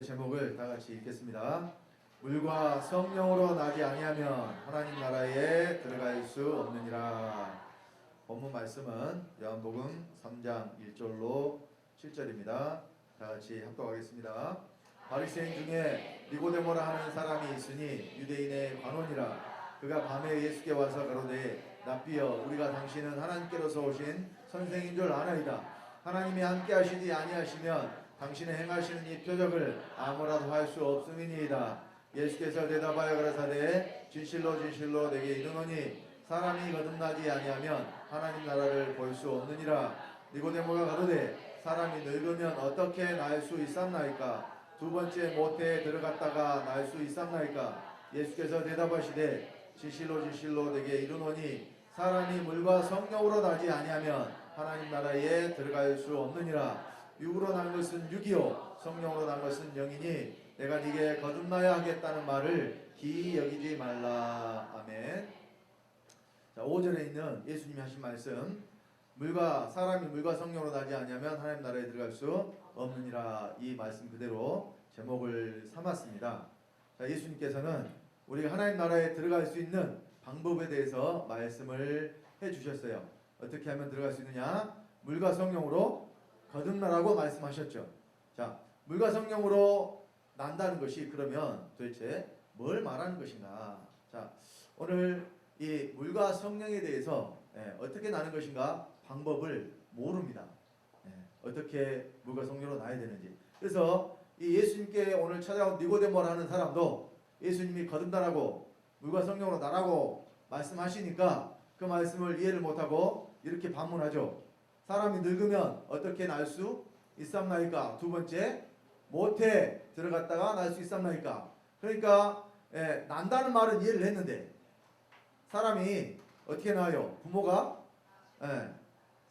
제목을 다 같이 읽겠습니다. 물과 성령으로 나지 아니하면 하나님 나라에 들어갈 수 없느니라. 본문 말씀은 요한복음 3장 1절로 7절입니다. 다 같이 합독하겠습니다. 바리새인 중에 니고데모라 하는 사람이 있으니 유대인의 관원이라. 그가 밤에 예수께 와서 가로되 랍비여, 우리가 당신은 하나님께로서 오신 선생인 줄 아나이다. 하나님이 함께 하시지 아니하시면 당신의 행하시는 이 표적을 아무라도 할 수 없음이니이다. 예수께서 대답하여 가라사대 진실로 진실로 내게 이르노니 사람이 거듭나지 아니하면 하나님 나라를 볼 수 없느니라. 니고데모가 가로되 사람이 늙으면 어떻게 날 수 있삼나이까? 두 번째 모태에 들어갔다가 날 수 있삼나이까? 예수께서 대답하시되 진실로 진실로 내게 이르노니 사람이 물과 성령으로 나지 아니하면 하나님 나라에 들어갈 수 없느니라. 육으로 난 것은 육이요 성령으로 난 것은 영이니 내가 네게 거듭나야 하겠다는 말을 기이 여기지 말라. 아멘. 자, 5절에 있는 예수님이 하신 말씀, 사람이 물과 성령으로 나지 아니하면 하나님 나라에 들어갈 수 없느니라. 이 말씀 그대로 제목을 삼았습니다. 자, 예수님께서는 우리가 하나님 나라에 들어갈 수 있는 방법에 대해서 말씀을 해주셨어요. 어떻게 하면 들어갈 수 있느냐? 물과 성령으로 거듭나라고 말씀하셨죠. 자, 물과 성령으로 난다는 것이 그러면 도대체 뭘 말하는 것인가? 자, 오늘 이 물과 성령에 대해서 어떻게 나는 것인가 방법을 모릅니다. 어떻게 물과 성령으로 나야 되는지. 그래서 이 예수님께 오늘 찾아온 니고데모라는 사람도 예수님이 거듭나라고 물과 성령으로 나라고 말씀하시니까 그 말씀을 이해를 못하고 이렇게 반문하죠. 사람이 늙으면 어떻게 날 수 있삼나이까? 두 번째, 모태 들어갔다가 날 수 있삼나이까? 그러니까 난다는 말은 이해를 했는데 사람이 어떻게 나요? 부모가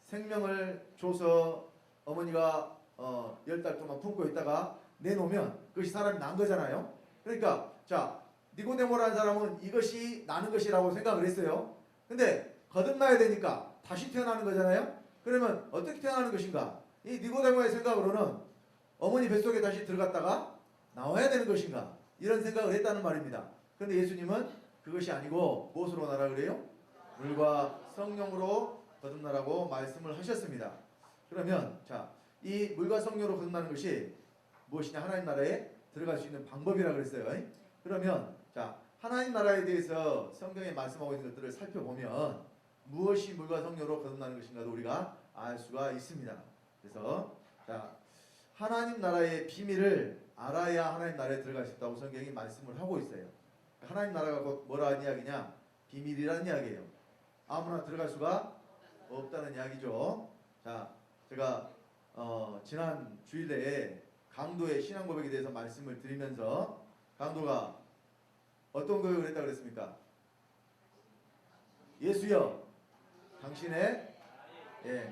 생명을 줘서 어머니가 10달 동안 품고 있다가 내놓으면 그것이 사람이 난 거잖아요. 그러니까 자, 니고데모라는 사람은 이것이 나는 것이라고 생각을 했어요. 근데 거듭나야 되니까 다시 태어나는 거잖아요. 그러면 어떻게 태어나는 것인가? 이 니고데모의 생각으로는 어머니 뱃속에 다시 들어갔다가 나와야 되는 것인가? 이런 생각을 했다는 말입니다. 그런데 예수님은 그것이 아니고 무엇으로 나라 그래요? 물과 성령으로 거듭나라고 말씀을 하셨습니다. 그러면 자, 이 물과 성령으로 거듭나는 것이 무엇이냐? 하나님 나라에 들어갈 수 있는 방법이라고 그랬어요. 그러면 자, 하나님 나라에 대해서 성경에 말씀하고 있는 것들을 살펴보면 무엇이 물과 성령으로 거듭나는 것인가도 우리가 알 수가 있습니다. 그래서 자, 하나님 나라의 비밀을 알아야 하나님 나라에 들어갈 수 있다고 성경이 말씀을 하고 있어요. 하나님 나라가 곧 뭐라는 이야기냐? 비밀이라는 이야기예요. 아무나 들어갈 수가 없다는 이야기죠. 자, 제가 지난 주일에 강도의 신앙 고백에 대해서 말씀을 드리면서 강도가 어떤 고백을 했다고 그랬습니까? 예수여, 당신의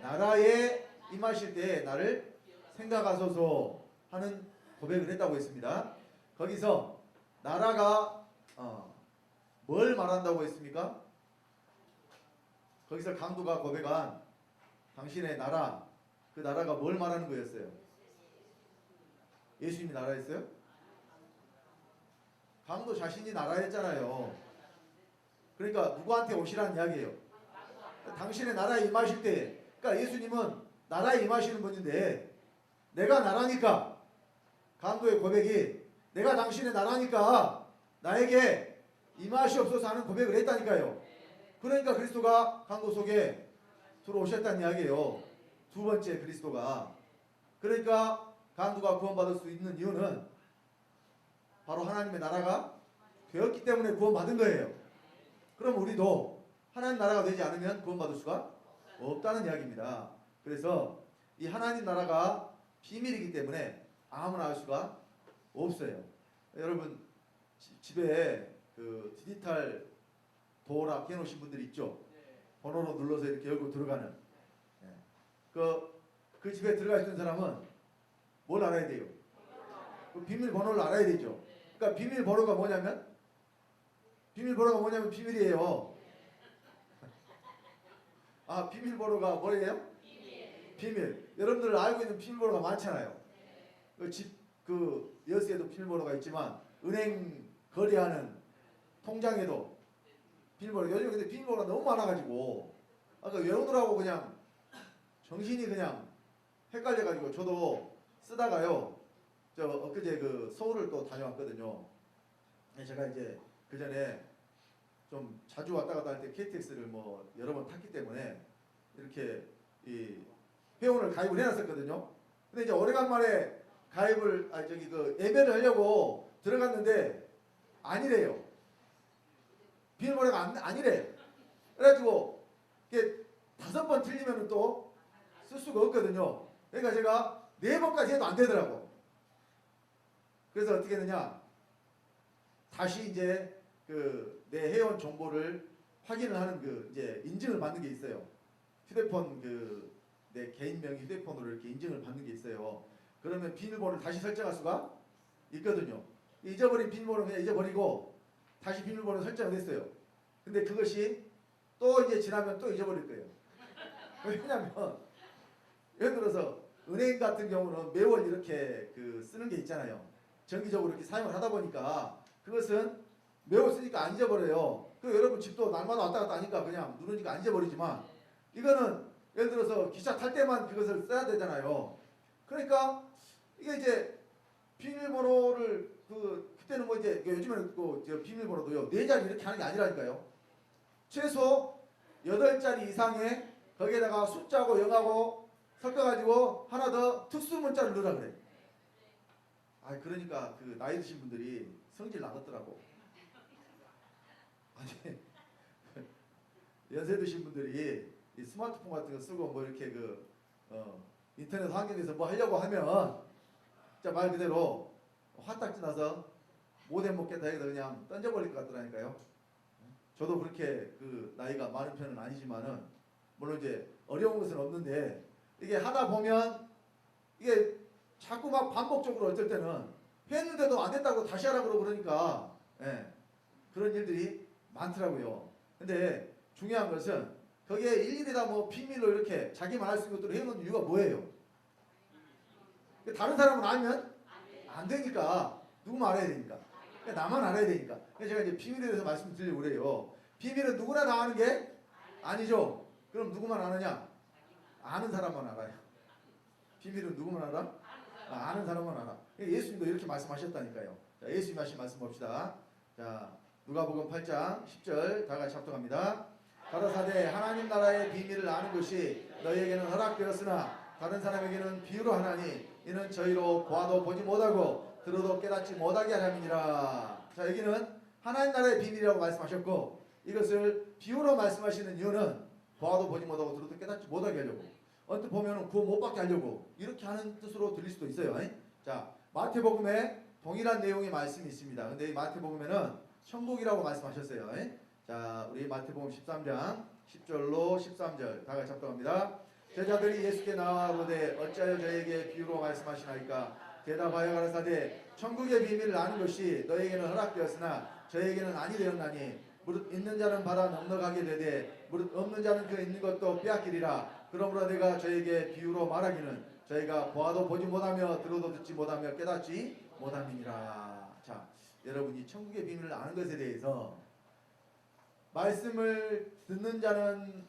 나라에 임하실 때 나를 생각하소서 하는 고백을 했다고 했습니다. 거기서 나라가 뭘 말한다고 했습니까? 거기서 강도가 고백한 당신의 나라, 그 나라가 뭘 말하는 거였어요? 예수님이 나라였어요? 강도 자신이 나라였잖아요. 그러니까 누구한테 오시라는 이야기예요? 당신의 나라에 임하실 때, 그러니까 예수님은 나라에 임하시는 분인데 내가 나라니까, 강도의 고백이 내가 당신의 나라니까 나에게 임하시옵소서 하는 고백을 했다니까요. 그러니까 그리스도가 강도 속에 들어오셨다는 이야기예요. 두 번째 그리스도가. 그러니까 강도가 구원받을 수 있는 이유는 바로 하나님의 나라가 되었기 때문에 구원받은 거예요. 그럼 우리도 하나님 나라가 되지 않으면 구원받을 수가 없다는 이야기입니다. 그래서 이 하나님 나라가 비밀이기 때문에 아무나 알 수가 없어요. 여러분 집에 그 디지털 도어락 해놓으신 분들 있죠? 번호로 눌러서 이렇게 열고 들어가는. 그 집에 들어가 있던 사람은 뭘 알아야 돼요? 그 비밀번호를 알아야 되죠. 그러니까 비밀번호가 뭐냐면 비밀이에요. 아, 비밀번호가 뭐예요? 비밀. 여러분들 알고 있는 비밀번호가 많잖아요. 그 여수에도 비밀번호가 있지만 은행 거래하는 통장에도 비밀번호. 요즘 근데 비밀번호가 너무 많아가지고 아까 외우느라고 그냥 정신이 그냥 헷갈려가지고 저도 쓰다가요. 저 엊그제 그 서울을 또 다녀왔거든요. 제가 이제 그 전에 좀 자주 왔다 갔다 할 때 KTX를 뭐 여러 번 탔기 때문에 이렇게 이 회원을 가입을 해놨었거든요. 근데 이제 오래간만에 가입을 그 예매를 하려고 들어갔는데 아니래요. 비밀번호가 아니래. 그래가지고 이게 5번 틀리면 또 쓸 수가 없거든요. 그러니까 제가 4번까지 해도 안 되더라고. 그래서 어떻게 했느냐? 다시 이제 그 내 회원 정보를 확인을 하는 그 이제 인증을 받는 게 있어요. 휴대폰 그 내 개인 명의 휴대폰으로 이렇게 인증을 받는 게 있어요. 그러면 비밀번호를 다시 설정할 수가 있거든요. 잊어버린 비밀번호 그냥 잊어버리고 다시 비밀번호 설정을 했어요. 근데 그것이 또 이제 지나면 또 잊어버릴 거예요. 왜냐면 예를 들어서 은행 같은 경우는 매월 이렇게 그 쓰는 게 있잖아요. 정기적으로 이렇게 사용을 하다 보니까 그것은 매월 쓰니까 안 잊어버려요. 그 여러분 집도 날마다 왔다 갔다 하니까 그냥 누르니까 안 잊어버리지만 이거는 예를 들어서 기차 탈 때만 그것을 써야 되잖아요. 그러니까 이게 이제 비밀번호를 그때는 뭐 이제 요즘에는 그 비밀번호도요 4자리 이렇게 하는 게 아니라니까요. 최소 8자리 이상의 거기에다가 숫자하고 0하고 섞어가지고 하나 더 특수 문자를 넣으라 그래. 아 그러니까 그 나이 드신 분들이 성질 나겠더라고. 아니 연세 드신 분들이 이 스마트폰 같은 거 쓰고 뭐 이렇게 인터넷 환경에서 뭐 하려고 하면 진짜 말 그대로 화딱지 나서 못해 먹겠다 해서 그냥 던져버릴 것 같더라니까요. 저도 그렇게 그 나이가 많은 편은 아니지만은 물론 이제 어려운 것은 없는데 이게 하다 보면 이게 자꾸 막 반복적으로 어쩔 때는 했는데도 안 됐다고 다시 하라고 그러니까 그런 일들이 많더라고요. 근데 중요한 것은 거기에 일일이 다 뭐 비밀로 이렇게 자기만 할 수 있는 것들을 해놓는 이유가 뭐예요? 다른 사람은 알면 안 되니까 누구만 알아야 되니까 나만 알아야 되니까. 그래서 제가 이제 비밀에 대해서 말씀드리려고 그래요. 비밀은 누구나 다 아는 게 아니죠. 그럼 누구만 아느냐? 아는 사람만 알아요. 비밀은 누구만 알아? 아는 사람만 알아. 예수님도 이렇게 말씀하셨다니까요. 자, 예수님 하신 말씀 봅시다. 자, 누가복음 8장 10절 다 같이 합독합니다. 가라사대 하나님 나라의 비밀을 아는 것이 너희에게는 허락되었으나 다른 사람에게는 비유로 하나니 이는 저희로 보아도 보지 못하고 들어도 깨닫지 못하게 하려니라. 자, 여기는 하나님 나라의 비밀이라고 말씀하셨고 이것을 비유로 말씀하시는 이유는 보아도 보지 못하고 들어도 깨닫지 못하게 하려고, 언뜻 보면 구원 못 받게 하려고 이렇게 하는 뜻으로 들릴 수도 있어요. 자, 마태복음에 동일한 내용의 말씀이 있습니다. 근데 이 마태복음에는 천국이라고 말씀하셨어요. 자, 우리 마태복음 13장 10절로 13절 다 같이 합독합니다. 제자들이 예수께 나아가로되 어찌하여 저에게 비유로 말씀하시나이까? 대답하여 가라사대 천국의 비밀을 아는 것이 너에게는 허락되었으나 저에게는 아니 되었나니 무릇 있는 자는 받아 넉넉하게 되되 무릇 없는 자는 그 있는 것도 빼앗기리라. 그러므로 내가 저에게 비유로 말하기는 저희가 보아도 보지 못하며 들어도 듣지 못하며 깨닫지 못함이니라. 자, 여러분이 천국의 비밀을 아는 것에 대해서 말씀을 듣는 자는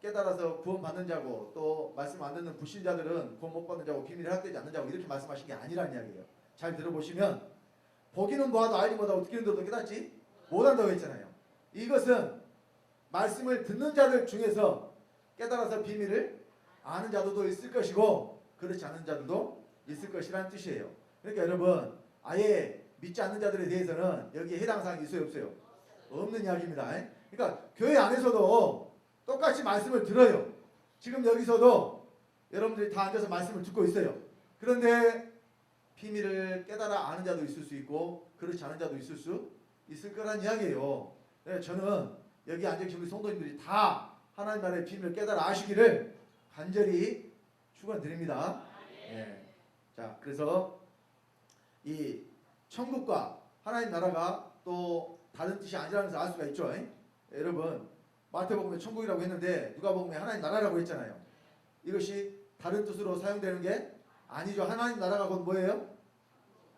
깨달아서 구원받는 자고 또 말씀 안 듣는 불신자들은 구원 못 받는 자고 비밀이 허락되지 않는 자고 이렇게 말씀하신 게 아니라는 이야기예요. 잘 들어보시면 보기는 보아도 알지 못하고 듣기는 들어도 깨닫지 못한다고 했잖아요. 이것은 말씀을 듣는 자들 중에서 깨달아서 비밀을 아는 자들도 있을 것이고 그렇지 않은 자들도 있을 것이라는 뜻이에요. 그러니까 여러분 아예 믿지 않는 자들에 대해서는 여기에 해당 사항이 있어요 없어요? 없는 이야기입니다. 그러니까 교회 안에서도 똑같이 말씀을 들어요. 지금 여기서도 여러분들이 다 앉아서 말씀을 듣고 있어요. 그런데 비밀을 깨달아 아는 자도 있을 수 있고 그렇지 않은 자도 있을 거란 이야기예요. 저는 여기 앉아계신 우리 성도님들이 다 하나님 나라의 비밀을 깨달아 아시기를 간절히 축원드립니다. 자, 그래서 이 천국과 하나님 나라가 또 다른 뜻이 아니라는 것을 알 수가 있죠. 여러분 마태복음에 천국이라고 했는데 누가복음에 하나님 나라라고 했잖아요. 이것이 다른 뜻으로 사용되는 게 아니죠. 하나님 나라가 곧 뭐예요?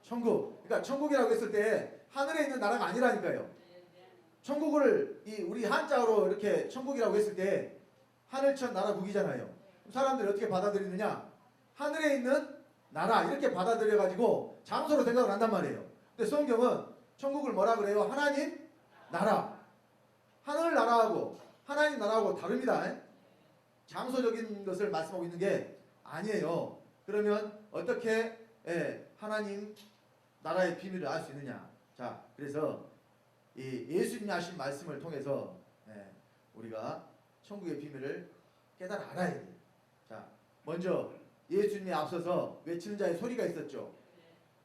천국. 그러니까 천국이라고 했을 때 하늘에 있는 나라가 아니라니까요. 천국을 우리 한자어로 이렇게 천국이라고 했을 때 하늘천 나라 국이잖아요. 사람들이 어떻게 받아들이느냐? 하늘에 있는 나라 이렇게 받아들여 가지고 장소로 생각을 한단 말이에요. 근데 성경은 천국을 뭐라 그래요? 하나님 나라. 하늘 나라하고 하나님 나라하고 다릅니다. 장소적인 것을 말씀하고 있는 게 아니에요. 그러면 어떻게 하나님 나라의 비밀을 알 수 있느냐? 자, 그래서 이 예수님이 하신 말씀을 통해서 우리가 천국의 비밀을 깨달아 알아야 돼요. 자, 먼저 예수님이 앞서서 외치는 자의 소리가 있었죠.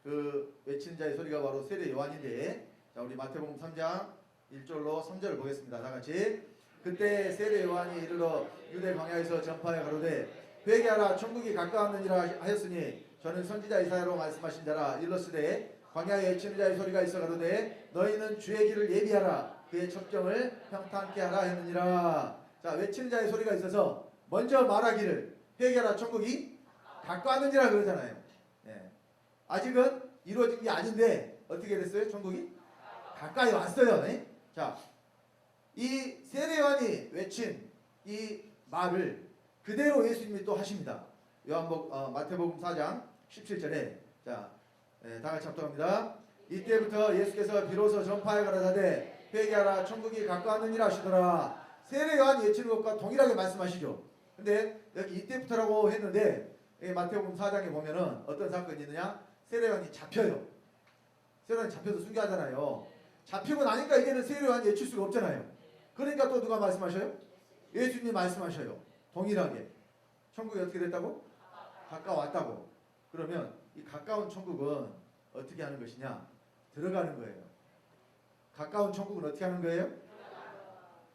그 외치는 자의 소리가 바로 세례 요한인데, 자, 우리 마태복음 3장 1절로 3절을 보겠습니다. 다 같이. 그때 세례 요한이 이르러 유대 광야에서 전파하여 가로되 회개하라 천국이 가까웠느니라 하였으니 저는 선지자 이사야로 말씀하신 자라. 일러스되 광야에 외치는 자의 소리가 있어 가로되 너희는 주의 길을 예비하라 그의 첩정을 평탄케 하라 했느니라. 자, 외치는 자의 소리가 있어서 먼저 말하기를 회개하라 천국이 가까웠느니라 그러잖아요. 아직은 이루어진 게 아닌데 어떻게 됐어요? 천국이 가까이 왔어요. 자, 이 세례 요한이 외친 이 말을 그대로 예수님이 또 하십니다. 마태복음 4장 17절에 자, 다 같이 합독합니다. 이때부터 예수께서 비로소 전파하여 가라사대 회개하라 천국이 가까웠느니라 하시더라. 세례 요한이 외치는 것과 동일하게 말씀하시죠. 근데 여기 이때부터라고 했는데 마태복음 4장에 보면은 어떤 사건이 있느냐? 세례 요한이 잡혀요. 세례 요한이 잡혀서 순교하잖아요. 잡히고 나니까 이제는 세례 요한이 외칠 수가 없잖아요. 그러니까 또 누가 말씀하셔요? 예수님이 말씀하셔요. 동일하게. 천국이 어떻게 됐다고? 가까웠다고. 그러면 이 가까운 천국은 어떻게 하는 것이냐? 들어가는 거예요. 가까운 천국은 어떻게 하는 거예요?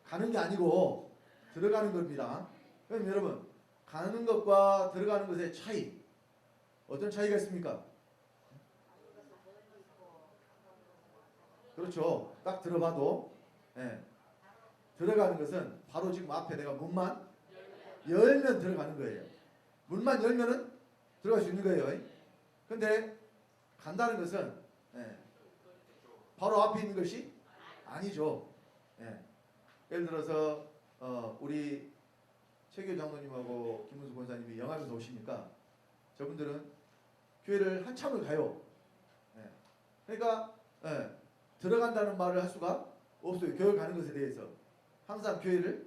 가는 게 아니고 들어가는 겁니다. 그럼 여러분, 가는 것과 들어가는 것의 차이, 어떤 차이가 있습니까? 그렇죠. 딱 들어봐도 들어가는 것은 바로 지금 앞에 내가 문만 열면 들어가는 거예요. 문만 열면은 들어갈 수 있는 거예요. 근데 간다는 것은 바로 앞에 있는 것이 아니죠. 예를 들어서 우리 최교 장로님하고 김문수 권사님이 영암에서 오시니까 저분들은 교회를 한참을 가요. 그러니까 들어간다는 말을 할 수가 없어요. 교회 가는 것에 대해서. 항상 교회를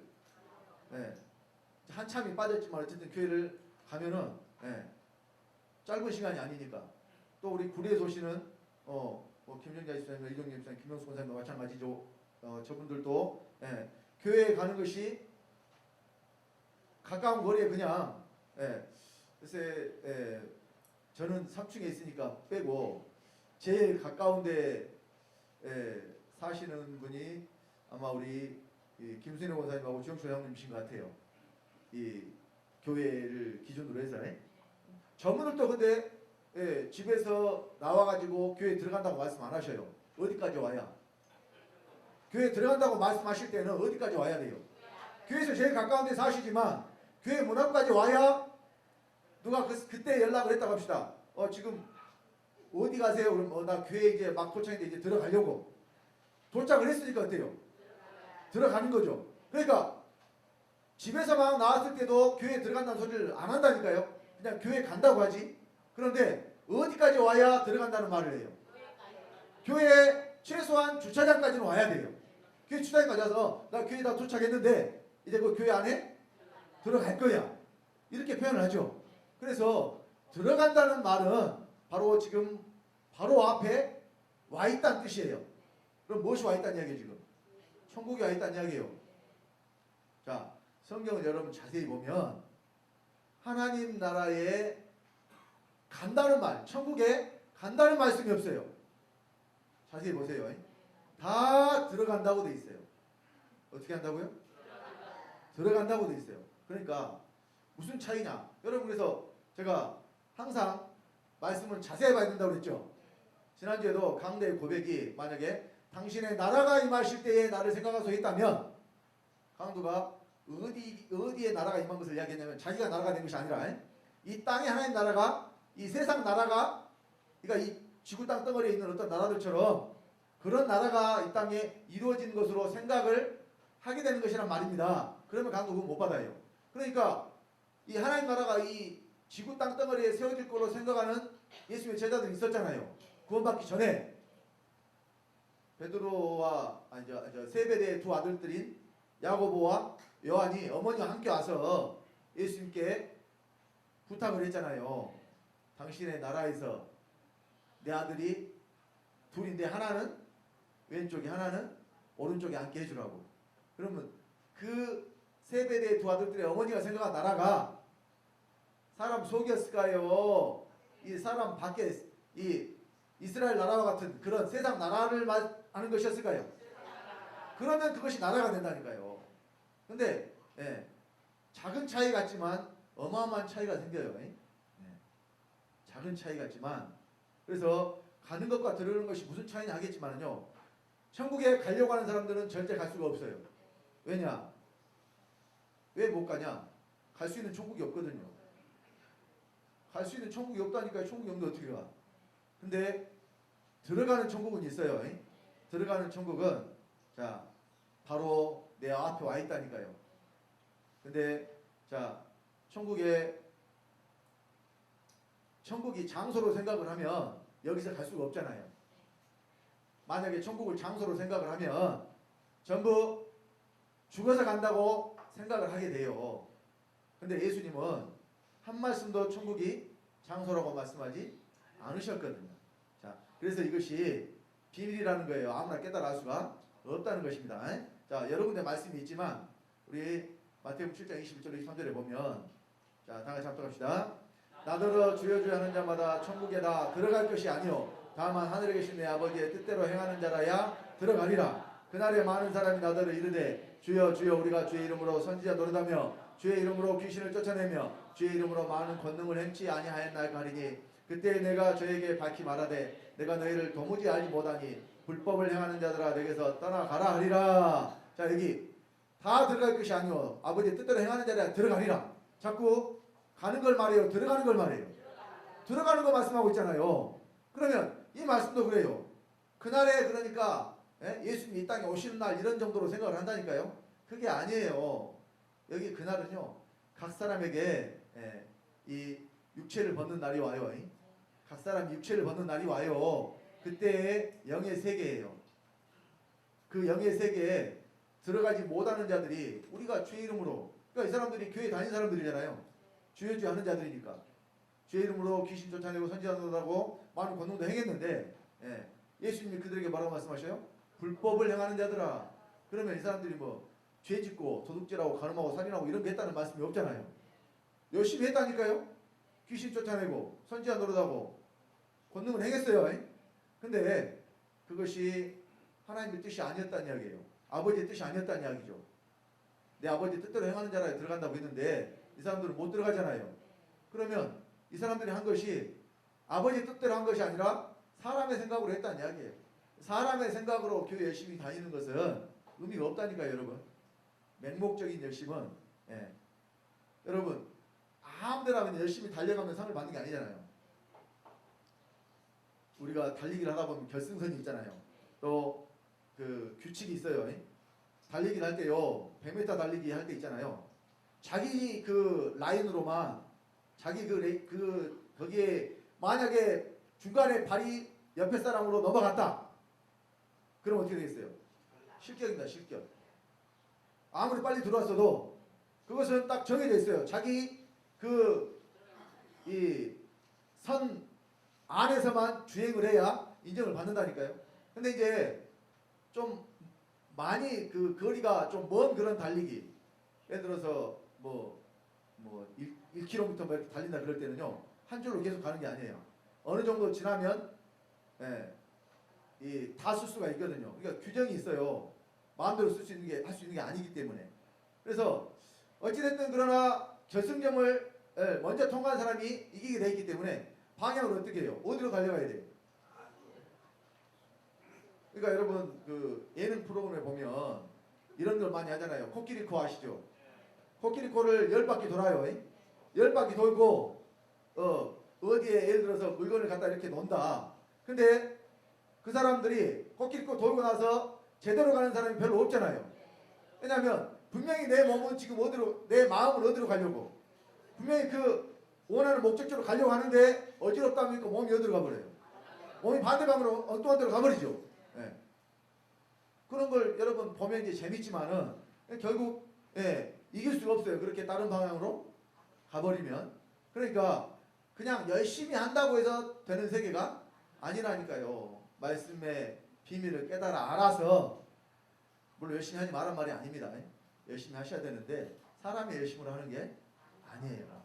한참이 빠졌지만 어쨌든 교회를 가면은 짧은 시간이 아니니까. 또 우리 구리에서 오시는 김정자 집사님, 이종님 집사님, 김명수 권사님도 마찬가지죠. 저분들도 교회에 가는 것이 가까운 거리에 그냥 글쎄 저는 3층에 있으니까 빼고 제일 가까운데 사시는 분이 아마 우리 김순영 권사님하고 주영철 형님이신 것 같아요. 이 교회를 기준으로 해서. 저분들도 근데 집에서 나와가지고 교회 들어간다고 말씀 안 하셔요. 어디까지 와야? 교회 들어간다고 말씀하실 때는 어디까지 와야 돼요? 교회에서 제일 가까운 데 사시지만 교회 문 앞까지 와야 누가 그때 연락을 했다고 합시다. 지금 어디 가세요? 그럼 나 교회 이제 막 도착인데 이제 들어가려고. 도착을 했으니까 어때요? 들어가는 거죠. 그러니까 집에서 막 나왔을 때도 교회에 들어간다는 소리를 안 한다니까요. 그냥 교회 간다고 하지. 그런데 어디까지 와야 들어간다는 말을 해요? 교회에 최소한 주차장까지는 와야 돼요. 교회 주차장까지 와서 나 교회 다 도착했는데 이제 그 교회 안에 들어갈 거야. 이렇게 표현을 하죠. 그래서 들어간다는 말은 바로 지금 바로 앞에 와 있다는 뜻이에요. 그럼 무엇이 와 있다는 이야기예요 지금? 천국이 와 있다는 이야기예요. 자, 성경을 여러분 자세히 보면 하나님 나라에 간다는 말, 천국에 간다는 말씀이 없어요. 자세히 보세요. 다 들어간다고 돼 있어요. 어떻게 한다고요? 들어간다고 돼 있어요. 그러니까 무슨 차이냐? 여러분, 그래서 제가 항상 말씀을 자세히 봐야 된다고 그랬죠. 지난주에도 강대의 고백이 만약에 당신의 나라가 임하실 때에 나를 생각하소 했다면 강도가 어디에 나라가 임한 것을 이야기했냐면 자기가 나라가 된 것이 아니라 이 땅에 하나님 나라가 이 세상 나라가 그러니까 이 지구 땅덩어리에 있는 어떤 나라들처럼 그런 나라가 이 땅에 이루어진 것으로 생각을 하게 되는 것이란 말입니다. 그러면 강국은 못 받아요. 그러니까 이 하나님 나라가 이 지구 땅덩어리에 세워질 걸로 생각하는 예수님의 제자들이 있었잖아요. 구원받기 전에 베드로와 세베대의 두 아들들인 야고보와 요한이 어머니와 함께 와서 예수님께 부탁을 했잖아요. 당신의 나라에서 내 아들이 둘인데 하나는 왼쪽에 하나는 오른쪽에 앉게 해주라고. 그러면 그 세베대의 두 아들들의 어머니가 생각한 나라가 사람 속이었을까요? 이 사람 밖에 이 이스라엘 나라와 같은 그런 세상 나라를 하는 것이었을까요? 그러면 그것이 나라가 된다니까요. 근데 작은 차이 같지만 어마어마한 차이가 생겨요. 작은 차이 같지만 그래서 가는 것과 들어오는 것이 무슨 차이냐 하겠지만요. 천국에 가려고 하는 사람들은 절대 갈 수가 없어요. 왜냐? 왜 못 가냐? 갈 수 있는 천국이 없거든요. 갈 수 있는 천국이 없다니까요. 천국이 없는데 어떻게 가? 근데 들어가는 천국은 있어요. 들어가는 천국은 자 바로 내 앞에 와 있다니까요. 근데 자 천국이 장소로 생각을 하면 여기서 갈 수가 없잖아요. 만약에 천국을 장소로 생각을 하면 전부 죽어서 간다고 생각을 하게 돼요. 근데 예수님은 한 말씀도 천국이 장소라고 말씀하지 않으셨거든요. 자, 그래서 이것이 비밀이라는 거예요. 아무나 깨달아 알 수가 없다는 것입니다. 자, 여러 군데 말씀이 있지만 우리 마태복음 7장 21절 23절에 보면 자, 다 같이 합독합시다. 나더러 주여 주여 하는 자마다 천국에 다 들어갈 것이 아니요 다만 하늘에 계신 내 아버지의 뜻대로 행하는 자라야 들어가리라. 그날에 많은 사람이 나더러 이르되 주여 주여 우리가 주의 이름으로 선지자 노릇하며 주의 이름으로 귀신을 쫓아내며 주의 이름으로 많은 권능을 행치 아니하였나이까 하리니 그때 내가 저에게 밝히 말하되 내가 너희를 도무지 알지 못하니 불법을 행하는 자들아 내게서 떠나가라 하리라. 자, 여기 다 들어갈 것이 아니오 아버지의 뜻대로 행하는 자라 들어가리라. 자꾸 가는 걸 말해요? 들어가는 걸 말해요? 들어가는 거 말씀하고 있잖아요. 그러면 이 말씀도 그래요. 그날에 그러니까 예수님이 이 땅에 오시는 날 이런 정도로 생각을 한다니까요. 그게 아니에요. 여기 그날은요. 각 사람에게 이 육체를 벗는 날이 와요. 각 사람이 육체를 벗는 날이 와요. 그때의 영의 세계예요. 그 영의 세계에 들어가지 못하는 자들이 우리가 주의 이름으로 그러니까 이 사람들이 교회 다니는 사람들이잖아요. 주여 주여 하는 자들이니까 주의 이름으로 귀신 쫓아내고 선지자노릇하고 많은 권능도 행했는데 예수님이 그들에게 뭐라고 말씀하셔요? 불법을 행하는 자들아. 그러면 이 사람들이 뭐 죄짓고 도둑질하고 간음하고 살인하고 이런 게 했다는 말씀이 없잖아요. 열심히 했다니까요. 귀신 쫓아내고 선지자 노릇하고 권능을 행했어요. 근데 그것이 하나님의 뜻이 아니었다는 이야기예요. 아버지의 뜻이 아니었다는 이야기죠. 내 아버지의 뜻대로 행하는 자라에 들어간다고 했는데 이 사람들은 못 들어가잖아요. 그러면 이 사람들이 한 것이 아버지의 뜻대로 한 것이 아니라 사람의 생각으로 했다는 이야기예요. 사람의 생각으로 교회 열심히 다니는 것은 의미가 없다니까요, 여러분. 맹목적인 열심은 여러분 아무데나 그냥 열심히 달려가면 상을 받는 게 아니잖아요. 우리가 달리기를 하다 보면 결승선이 있잖아요. 또 그 규칙이 있어요. 달리기를 할 때요. 100m 달리기 할 때 있잖아요. 자기 그 라인으로만 자기 거기에 만약에 중간에 발이 옆에 사람으로 넘어갔다. 그럼 어떻게 되겠어요? 실격입니다. 실격. 아무리 빨리 들어왔어도 그것은 딱 정해져 있어요. 자기 이 선 안에서만 주행을 해야 인정을 받는다니까요. 근데 이제 좀 많이 그 거리가 좀 먼 그런 달리기 예를 들어서 뭐 1km 뭐 이렇게 달린다 그럴 때는요. 한 줄로 계속 가는 게 아니에요. 어느 정도 지나면 다 쓸 수가 있거든요. 그러니까 규정이 있어요. 마음대로 쓸 수 있는 게 할 수 있는 게 아니기 때문에. 그래서 어찌됐든 그러나 결승점을 먼저 통과한 사람이 이기게 돼 있기 때문에 방향을 어떻게 해요? 어디로 달려가야 돼요? 그러니까 여러분 그 예능 프로그램에 보면 이런 걸 많이 하잖아요. 코끼리코 아시죠? 코끼리코를 10바퀴 돌아요. 10바퀴 돌고 어디에 예를 들어서 물건을 갖다 이렇게 놓는다. 근데 그 사람들이 꽃길 돌고 나서 제대로 가는 사람이 별로 없잖아요. 왜냐하면 분명히 내 몸은 지금 어디로, 내 마음은 어디로 가려고, 분명히 그 원하는 목적지로 가려고 하는데 어지럽다 보니까 몸이 어디로 가버려요. 몸이 반대방으로 엉뚱한 데로 가버리죠. 예. 그런 걸 여러분 보면 이제 재밌지만은 결국 이길 수가 없어요. 그렇게 다른 방향으로 가버리면. 그러니까 그냥 열심히 한다고 해서 되는 세계가 아니라니까요. 말씀의 비밀을 깨달아 알아서, 물론 열심히 하지 말란 말이 아닙니다. 열심히 하셔야 되는데 사람의 열심으로 하는 게 아니에요.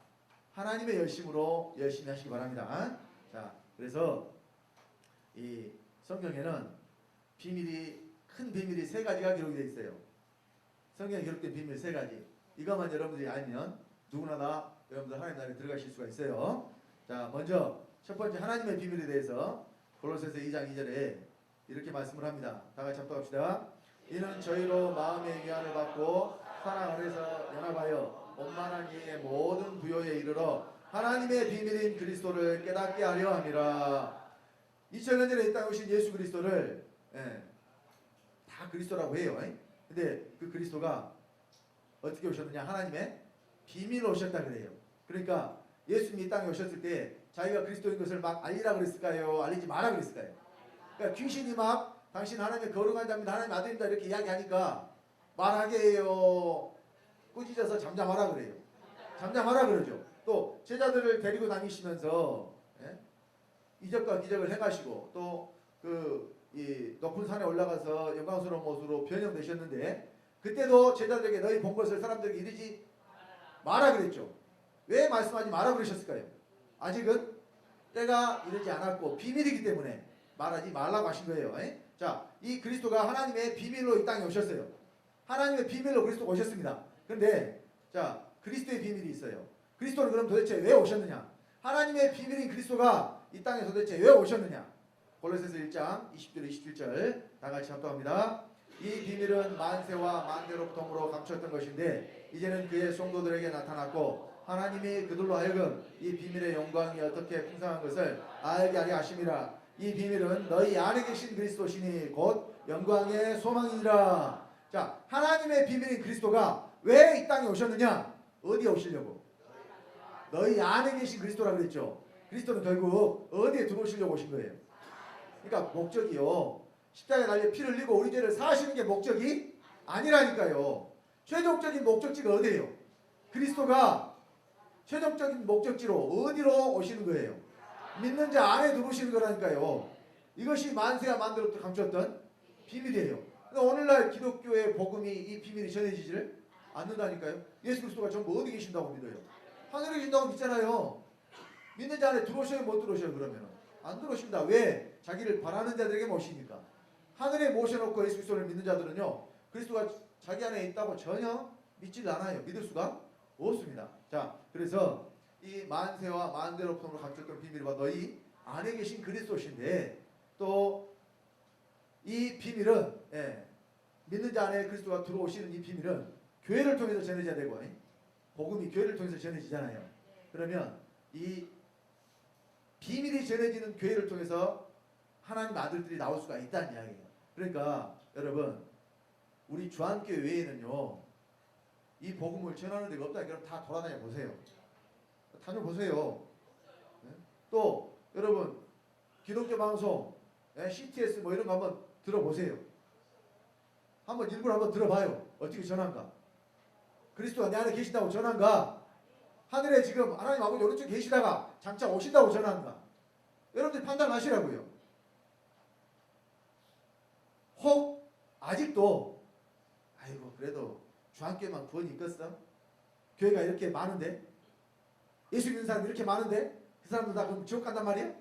하나님의 열심으로 열심히 하시기 바랍니다. 자, 그래서 이 성경에는 큰 비밀이 세 가지가 기록이 되어 있어요. 성경에 기록된 비밀 세 가지. 이것만 여러분들이 알면 누구나 다 여러분들 하나님 나라에 들어가실 수가 있어요. 자, 먼저 첫 번째 하나님의 비밀에 대해서 골로새서 2장 2절에 이렇게 말씀을 합니다. 다 같이 합독합시다. 이는 저희로 마음의 위안을 받고 사랑 안에서 연합하여 원만한 이의 모든 부요에 이르러 하나님의 비밀인 그리스도를 깨닫게 하려 함이라. 2000년 전에 이 땅에 오신 예수 그리스도를 다 그리스도라고 해요. 근데 그 그리스도가 어떻게 오셨느냐? 하나님의 비밀로 오셨다 그래요. 그러니까 예수님이 이 땅에 오셨을 때 자기가 그리스도인 것을 막 알리라 그랬을까요? 알리지 마라 그랬을까요? 그러니까 귀신이 막 당신 하나님의 거룩한 자입니다, 하나님 아들입니다 이렇게 이야기하니까 말하게 해요. 꾸짖어서 잠잠하라 그래요. 잠잠하라 그러죠. 또 제자들을 데리고 다니시면서 이적과 기적을 행하시고 또 이 높은 산에 올라가서 영광스러운 모습으로 변형되셨는데 그때도 제자들에게 너희 본 것을 사람들에게 이르지 마라 그랬죠. 왜 말씀하지 마라 그러셨을까요? 아직은 때가 이르지 않았고 비밀이기 때문에 말하지 말라고 하신 거예요. 자, 이 그리스도가 하나님의 비밀로 이 땅에 오셨어요. 하나님의 비밀로 그리스도가 오셨습니다. 그런데 자, 그리스도의 비밀이 있어요. 그리스도는 그럼 도대체 왜 오셨느냐? 하나님의 비밀인 그리스도가 이 땅에 도대체 왜 오셨느냐? 골로새서 1장 20절 27절 다 같이 합독합니다. 이 비밀은 만세와 만대로부터로 감췄던 것인데 이제는 그의 성도들에게 나타났고 하나님이 그들로 하여금 이 비밀의 영광이 어떻게 풍성한 것을 알게 하려 하심이라. 이 비밀은 너희 안에 계신 그리스도시니 곧 영광의 소망이니라. 자, 하나님의 비밀인 그리스도가 왜 이 땅에 오셨느냐? 어디에 오시려고? 너희 안에 계신 그리스도라 그랬죠. 그리스도는 결국 어디에 들어오시려고 오신 거예요? 그러니까 목적이요, 십자가에 달려 피를 흘리고 우리 죄를 사하시는 게 목적이 아니라니까요. 최종적인 목적지가 어디예요? 그리스도가 최종적인 목적지로 어디로 오시는 거예요? 믿는 자 안에 들어오시는 거라니까요. 이것이 만세와 만대로부터 감췄던 비밀이에요. 그러니까 오늘날 기독교의 복음이 이 비밀이 전해지지를 않는다니까요. 예수 그리스도가 전부 어디 계신다고 믿어요? 하늘에 계신다고 믿잖아요. 믿는 자 안에 들어오셔요, 못 들어오셔요? 그러면 안 들어오십니다. 왜? 자기를 바라는 자들에게 모시니까. 하늘에 모셔놓고 예수 그리스도를 믿는 자들은요, 그리스도가 자기 안에 있다고 전혀 믿질 않아요. 믿을 수가 없습니다. 자, 그래서 이 만세와 만대로부터 감췄던 비밀과 너희 안에 계신 그리스도신데, 또 이 비밀은 믿는 자 안에 그리스도가 들어오시는 이 비밀은 교회를 통해서 전해져야 되고, 복음이 교회를 통해서 전해지잖아요. 그러면 이 비밀이 전해지는 교회를 통해서 하나님 아들들이 나올 수가 있다는 이야기예요. 그러니까 여러분, 우리 주한교회 외에는요, 이 복음을 전하는 데가 없다. 그럼 다 돌아다녀 보세요. 다녀보세요. 또 여러분, 기독교 방송, CTS 뭐 이런 거 한번 들어보세요. 한번 일부러 한번 들어봐요. 어떻게 전한가? 그리스도가 내 안에 계신다고 전한가? 하늘에 지금 하나님 아버지 오른쪽에 계시다가 장차 오신다고 전한가? 여러분들이 판단하시라고요. 혹 아직도 아이고 그래도 주한교회만 구원이 있겠어? 교회가 이렇게 많은데, 예수 믿는 사람이 이렇게 많은데 그 사람들 다 그럼 지옥 간단 말이에요?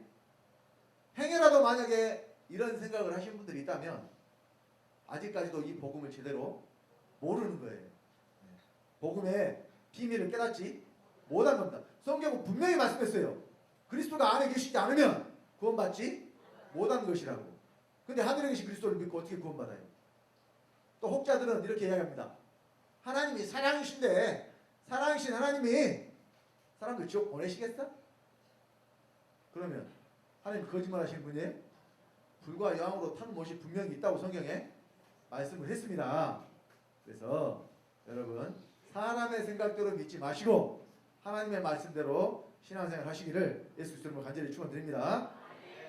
행여라도 만약에 이런 생각을 하시는 분들이 있다면 아직까지도 이 복음을 제대로 모르는 거예요. 복음의 비밀을 깨닫지 못한 겁니다. 성경은 분명히 말씀했어요. 그리스도가 안에 계시지 않으면 구원받지 못한 것이라고. 근데 하늘에 계신 그리스도를 믿고 어떻게 구원받아요? 또 혹자들은 이렇게 이야기합니다. 하나님이 사랑이신데, 사랑이신 하나님이 사람들 지옥 보내시겠어? 그러면 하나님 거짓말 하시는 분이에요? 불과 여왕으로 타는 못이 분명히 있다고 성경에 말씀을 했습니다. 그래서 여러분 사람의 생각대로 믿지 마시고 하나님의 말씀대로 신앙생활 하시기를 예수 그리스도로 간절히 축원드립니다.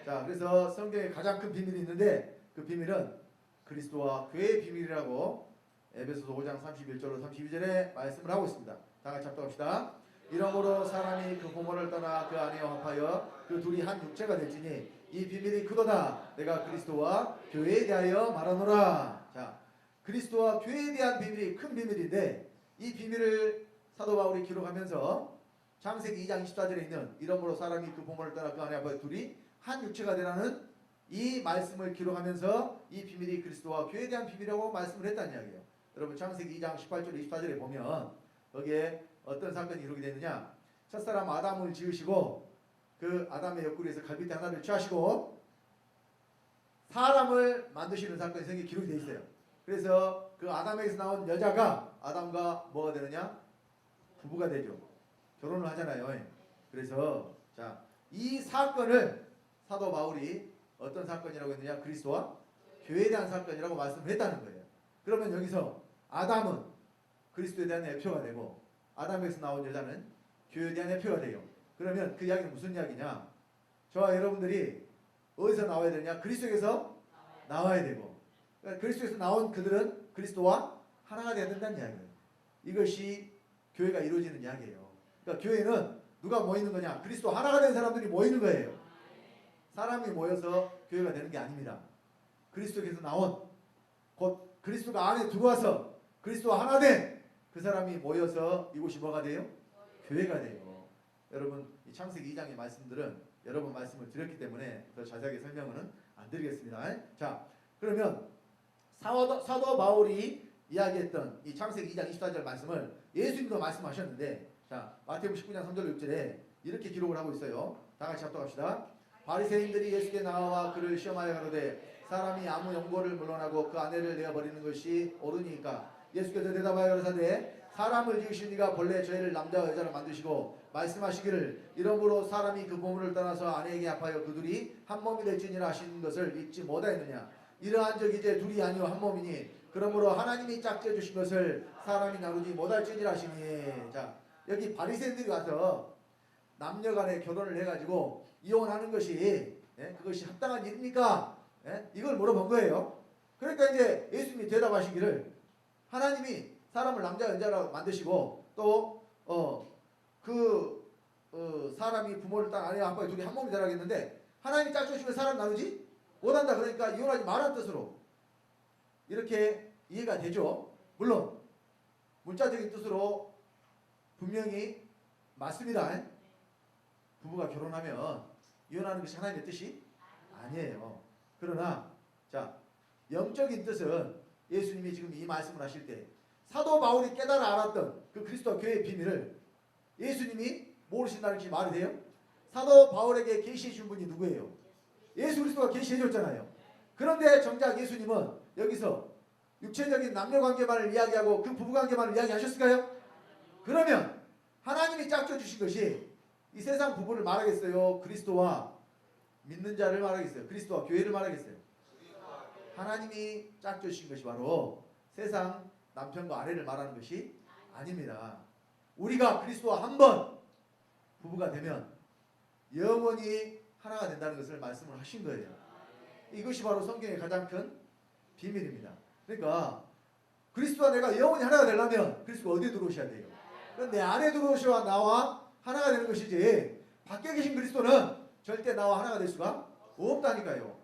자, 그래서 성경에 가장 큰 비밀이 있는데 그 비밀은 그리스도와 교회의 비밀이라고 에베소서 5장 31절로 32절에 말씀을 하고 있습니다. 다 같이 합독합시다. 이러므로 사람이 그 부모를 떠나 그 아내와 합하여 그 둘이 한 육체가 될지니 이 비밀이 그도다. 내가 그리스도와 교회에 대하여 말하노라. 자, 그리스도와 교회에 대한 비밀이 큰 비밀인데 이 비밀을 사도 바울이 기록하면서 창세기 2장 24절에 있는 이러므로 사람이 그 부모를 떠나 그 아내와 합하여 둘이 한 육체가 되라는 이 말씀을 기록하면서 이 비밀이 그리스도와 교회에 대한 비밀이라고 말씀을 했다는 이야기예요. 여러분 창세기 2장 18절 24절에 보면 거기에 어떤 사건이 기록이 되느냐, 첫사람 아담을 지으시고 그 아담의 옆구리에서 갈빗대 하나를 취하시고 사람을 만드시는 사건이 성경에 기록이 되어 있어요. 그래서 그 아담에게서 나온 여자가 아담과 뭐가 되느냐? 부부가 되죠. 결혼을 하잖아요. 그래서 자, 이 사건을 사도 바울이 어떤 사건이라고 했느냐? 그리스도와 교회에 대한 사건이라고 말씀을 했다는 거예요. 그러면 여기서 아담은 그리스도에 대한 대표가 되고 아담에서 나온 여자는 교회에 대한 대표가 돼요. 그러면 그 이야기는 무슨 이야기냐? 저와 여러분들이 어디서 나와야 되냐? 그리스도에서 나와야 되고, 그러니까 그리스도에서 나온 그들은 그리스도와 하나가 되어야 된다는 이야기예요. 이것이 교회가 이루어지는 이야기예요. 그러니까 교회는 누가 모이는 거냐? 그리스도 하나가 된 사람들이 모이는 거예요. 사람이 모여서 교회가 되는 게 아닙니다. 그리스도에서 나온, 곧 그리스도가 안에 들어와서 그리스도와 하나 된 그 사람이 모여서 이곳이 뭐가 돼요? 교회가 돼요. 여러분 이 창세기 2장의 말씀들은 여러 번 말씀을 드렸기 때문에 더 자세하게 설명은 안 드리겠습니다. 자, 그러면 사도 바울이 이야기했던 이 창세기 2장 24절 말씀을 예수님도 말씀하셨는데, 자, 마태복음 19장 3절 6절에 이렇게 기록을 하고 있어요. 다 같이 합독합시다. 바리새인들이 예수께 나와 그를 시험하여 가로되 사람이 아무 연고를 물러나고 그 아내를 내어버리는 것이 옳으니까. 예수께서 대답하여 가로사대 사람을 지으신 이가 본래 저희를 남자와 여자로 만드시고 말씀하시기를 이러므로 사람이 그 부모를 떠나서 아내에게 합하여 그 둘이 한 몸이 될지니라 하시는 것을 읽지 못하였느냐. 이러한 적 이제 둘이 아니요 한 몸이니 그러므로 하나님이 짝지어 주신 것을 사람이 나누지 못할지니라 하시니. 자, 여기 바리새인들이 와서 남녀간에 결혼을 해가지고 이혼하는 것이 그것이 합당한 일입니까? 이걸 물어본 거예요. 그러니까 이제 예수님이 대답하시기를 하나님이 사람을 남자 여자로 만드시고 또 사람이 부모를 딴 아내와 아빠가 둘이 한 몸이 되라고 했는데 하나님이 짝주시면 사람 나누지 못한다. 그러니까 이혼하지 말라는 뜻으로 이렇게 이해가 되죠. 물론 문자적인 뜻으로 분명히 맞습니다. 부부가 결혼하면 이혼하는 것이 하나님의 뜻이 아니에요. 그러나 자, 영적인 뜻은 예수님이 지금 이 말씀을 하실 때 사도 바울이 깨달아 알았던 그 그리스도와 교회의 비밀을 예수님이 모르신다는 것이 말이 돼요? 사도 바울에게 계시해 준 분이 누구예요? 예수 그리스도가 계시해 줬잖아요. 그런데 정작 예수님은 여기서 육체적인 남녀관계만을 이야기하고 그 부부관계만을 이야기하셨을까요? 그러면 하나님이 짝져 주신 것이 이 세상 부부를 말하겠어요? 그리스도와 믿는 자를 말하겠어요? 그리스도와 교회를 말하겠어요? 하나님이 짝져 주신 것이 바로 세상 남편과 아내를 말하는 것이 아닙니다. 우리가 그리스도와 한 번 부부가 되면 영원히 하나가 된다는 것을 말씀을 하신 거예요. 이것이 바로 성경의 가장 큰 비밀입니다. 그러니까 그리스도와 내가 영원히 하나가 되려면 그리스도가 어디에 들어오셔야 돼요? 내 안에 들어오셔야 나와 하나가 되는 것이지 밖에 계신 그리스도는 절대 나와 하나가 될 수가 없다니까요.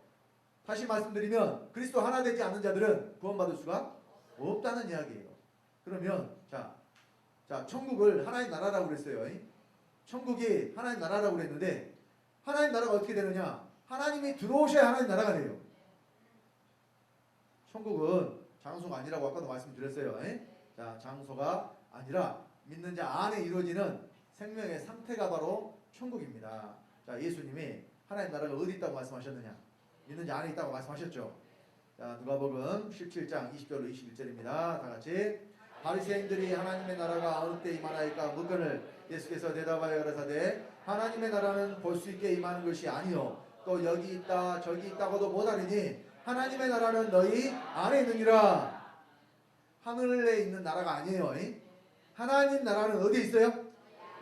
다시 말씀드리면 그리스도 하나 되지 않는 자들은 구원받을 수가 없다는 이야기예요. 그러면 자 천국을 하나님 나라라고 그랬어요. 천국이 하나님 나라라고 그랬는데 하나님 나라가 어떻게 되느냐? 하나님이 들어오셔야 하나님 나라가 돼요. 천국은 장소가 아니라고 아까도 말씀드렸어요. 자, 장소가 아니라 믿는 자 안에 이루어지는 생명의 상태가 바로 천국입니다. 자, 예수님이 하나님 나라가 어디 있다고 말씀하셨느냐? 믿는 자 안에 있다고 말씀하셨죠. 자, 누가복음 17장 20절로 21절입니다. 다 같이. 바리새인들이 하나님의 나라가 어느 때 임하나이까 묻거늘 예수께서 대답하여 가라사대 하나님의 나라는 볼 수 있게 임하는 것이 아니요 또 여기 있다 저기 있다고도 못하리니 하나님의 나라는 너희 안에 있느니라. 하늘에 있는 나라가 아니에요. 하나님 나라는 어디에 있어요?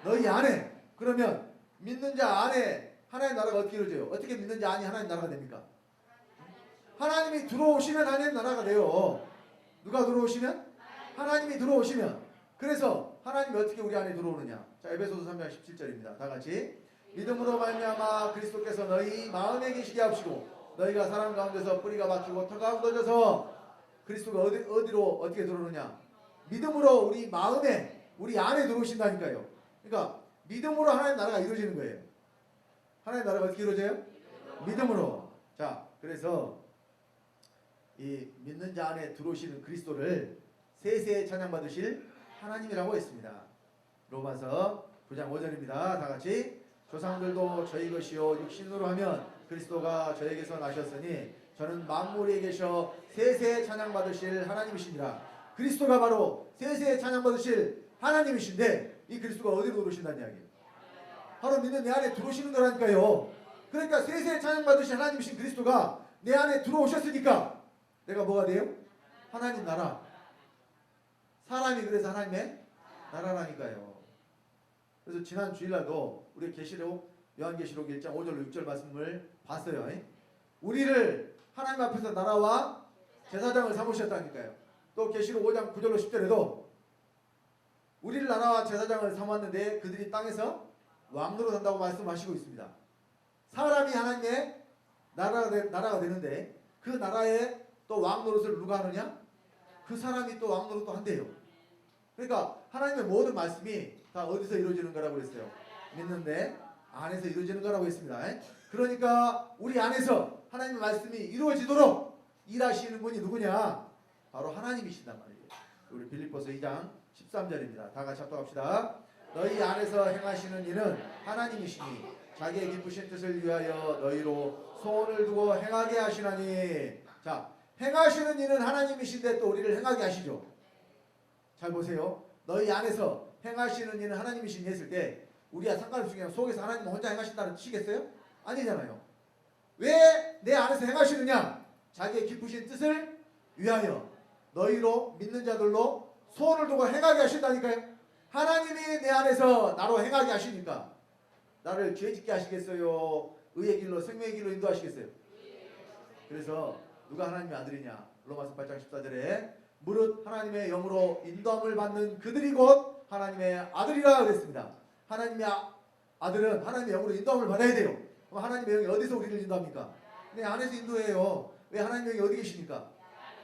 너희 안에. 그러면 믿는 자 안에 하나님 나라가 어떻게 이루어져요? 어떻게 믿는 자 안이 하나님 나라가 됩니까? 하나님이 들어오시면 하나님 나라가 돼요. 누가 들어오시면? 하나님이 들어오시면. 그래서 하나님이 어떻게 우리 안에 들어오느냐? 자, 에베소서 3장 17절입니다. 다 같이. 믿음으로 말미암아 그리스도께서 너희 마음에 계시게 하시고 너희가 사랑 가운데서 뿌리가 박히고 터가 굳어져서 그리스도가 어디로 어떻게 들어오느냐? 믿음으로 우리 마음에 우리 안에 들어오신다니까요. 그러니까 믿음으로 하나님 나라가 이루어지는 거예요. 하나님 나라가 어떻게 이루어져요? 믿음으로. 자, 그래서 이 믿는 자 안에 들어오시는 그리스도를 세세에 찬양받으실 하나님이라고 했습니다. 로마서 9장 5절입니다. 다 같이. 조상들도 저희 것이요 육신으로 하면 그리스도가 저에게서 나셨으니 저는 만물에 계셔 세세에 찬양받으실 하나님이시니라. 그리스도가 바로 세세에 찬양받으실 하나님이신데 이 그리스도가 어디로 들어오신다는 이야기예요? 바로 믿는 내 안에 들어오시는 거라니까요. 그러니까 세세에 찬양받으실 하나님이신 그리스도가 내 안에 들어오셨으니까 내가 뭐가 돼요? 하나님 나라. 사람이 그래서 하나님의 나라라니까요. 그래서 지난 주일날도 우리 계시록 요한계시록 1장 5절 6절 말씀을 봤어요. 우리를 하나님 앞에서 나라와 제사장을 삼으셨다니까요. 또 계시록 5장 9절로 10절에도 우리를 나라와 제사장을 삼았는데 그들이 땅에서 왕으로 산다고 말씀하시고 있습니다. 사람이 하나님의 나라가 되는데 그 나라에 또 왕 노릇을 누가 하느냐? 그 사람이 또 왕 노릇도 한대요. 그러니까 하나님의 모든 말씀이 다 어디서 이루어지는 거라고 그랬어요? 믿는데 안에서 이루어지는 거라고 했습니다. 그러니까 우리 안에서 하나님의 말씀이 이루어지도록 일하시는 분이 누구냐? 바로 하나님이신단 말이에요. 우리 빌립보서 2장 13절입니다. 다 같이 합독합시다. 너희 안에서 행하시는 일은 하나님이시니 자기의 기쁘신 뜻을 위하여 너희로 소원을 두고 행하게 하시나니. 자, 행하시는 일은 하나님이신데 또 우리를 행하게 하시죠. 잘 보세요. 너희 안에서 행하시는 일은 하나님이시니 했을 때 우리가 상관없이 그냥 속에서 하나님 혼자 행하신다는 뜻이겠어요? 아니잖아요. 왜 내 안에서 행하시느냐? 자기의 기쁘신 뜻을 위하여 너희로 믿는 자들로 소원을 두고 행하게 하신다니까요. 하나님이 내 안에서 나로 행하게 하시니까 나를 죄짓게 하시겠어요? 의의 길로 생명의 길로 인도하시겠어요? 그래서 누가 하나님의 아들이냐? 로마서 8장 14절에 무릇 하나님의 영으로 인도함을 받는 그들이 곧 하나님의 아들이라 그랬습니다. 하나님의 아들은 하나님의 영으로 인도함을 받아야 돼요. 그럼 하나님의 영이 어디서 우리를 인도합니까? 내 안에서 인도해요. 왜 하나님의 영이 어디 계십니까?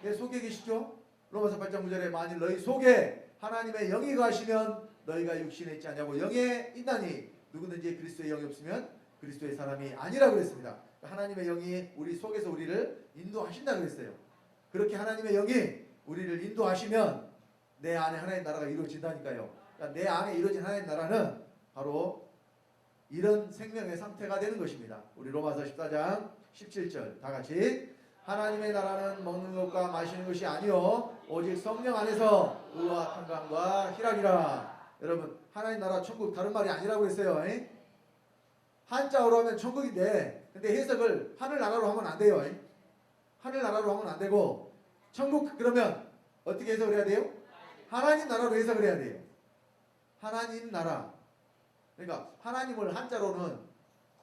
내 속에 계시죠? 로마서 8장 9절에 만일 너희 속에 하나님의 영이 거하시면 너희가 육신에 있지 않냐고 영에 있나니 누구든지 그리스도의 영이 없으면 그리스도의 사람이 아니라 그랬습니다. 하나님의 영이 우리 속에서 우리를 인도하신다 그랬어요. 그렇게 하나님의 영이 우리를 인도하시면 내 안에 하나님 나라가 이루어진다니까요. 그러니까 내 안에 이루어진 하나님 나라는 바로 이런 생명의 상태가 되는 것입니다. 우리 로마서 14장 17절 다 같이. 하나님의 나라는 먹는 것과 마시는 것이 아니요 오직 성령 안에서 의와 평강과 희락이라. 여러분 하나님 나라 천국 다른 말이 아니라고 했어요. 한자어로 하면 천국인데 근데 해석을 하늘나라로 하면 안 돼요. 하늘나라로 하면 안 되고 천국 그러면 어떻게 해석을 해야 돼요? 하나님 나라로 해석을 해야 돼요. 하나님 나라. 그러니까 하나님을 한자로는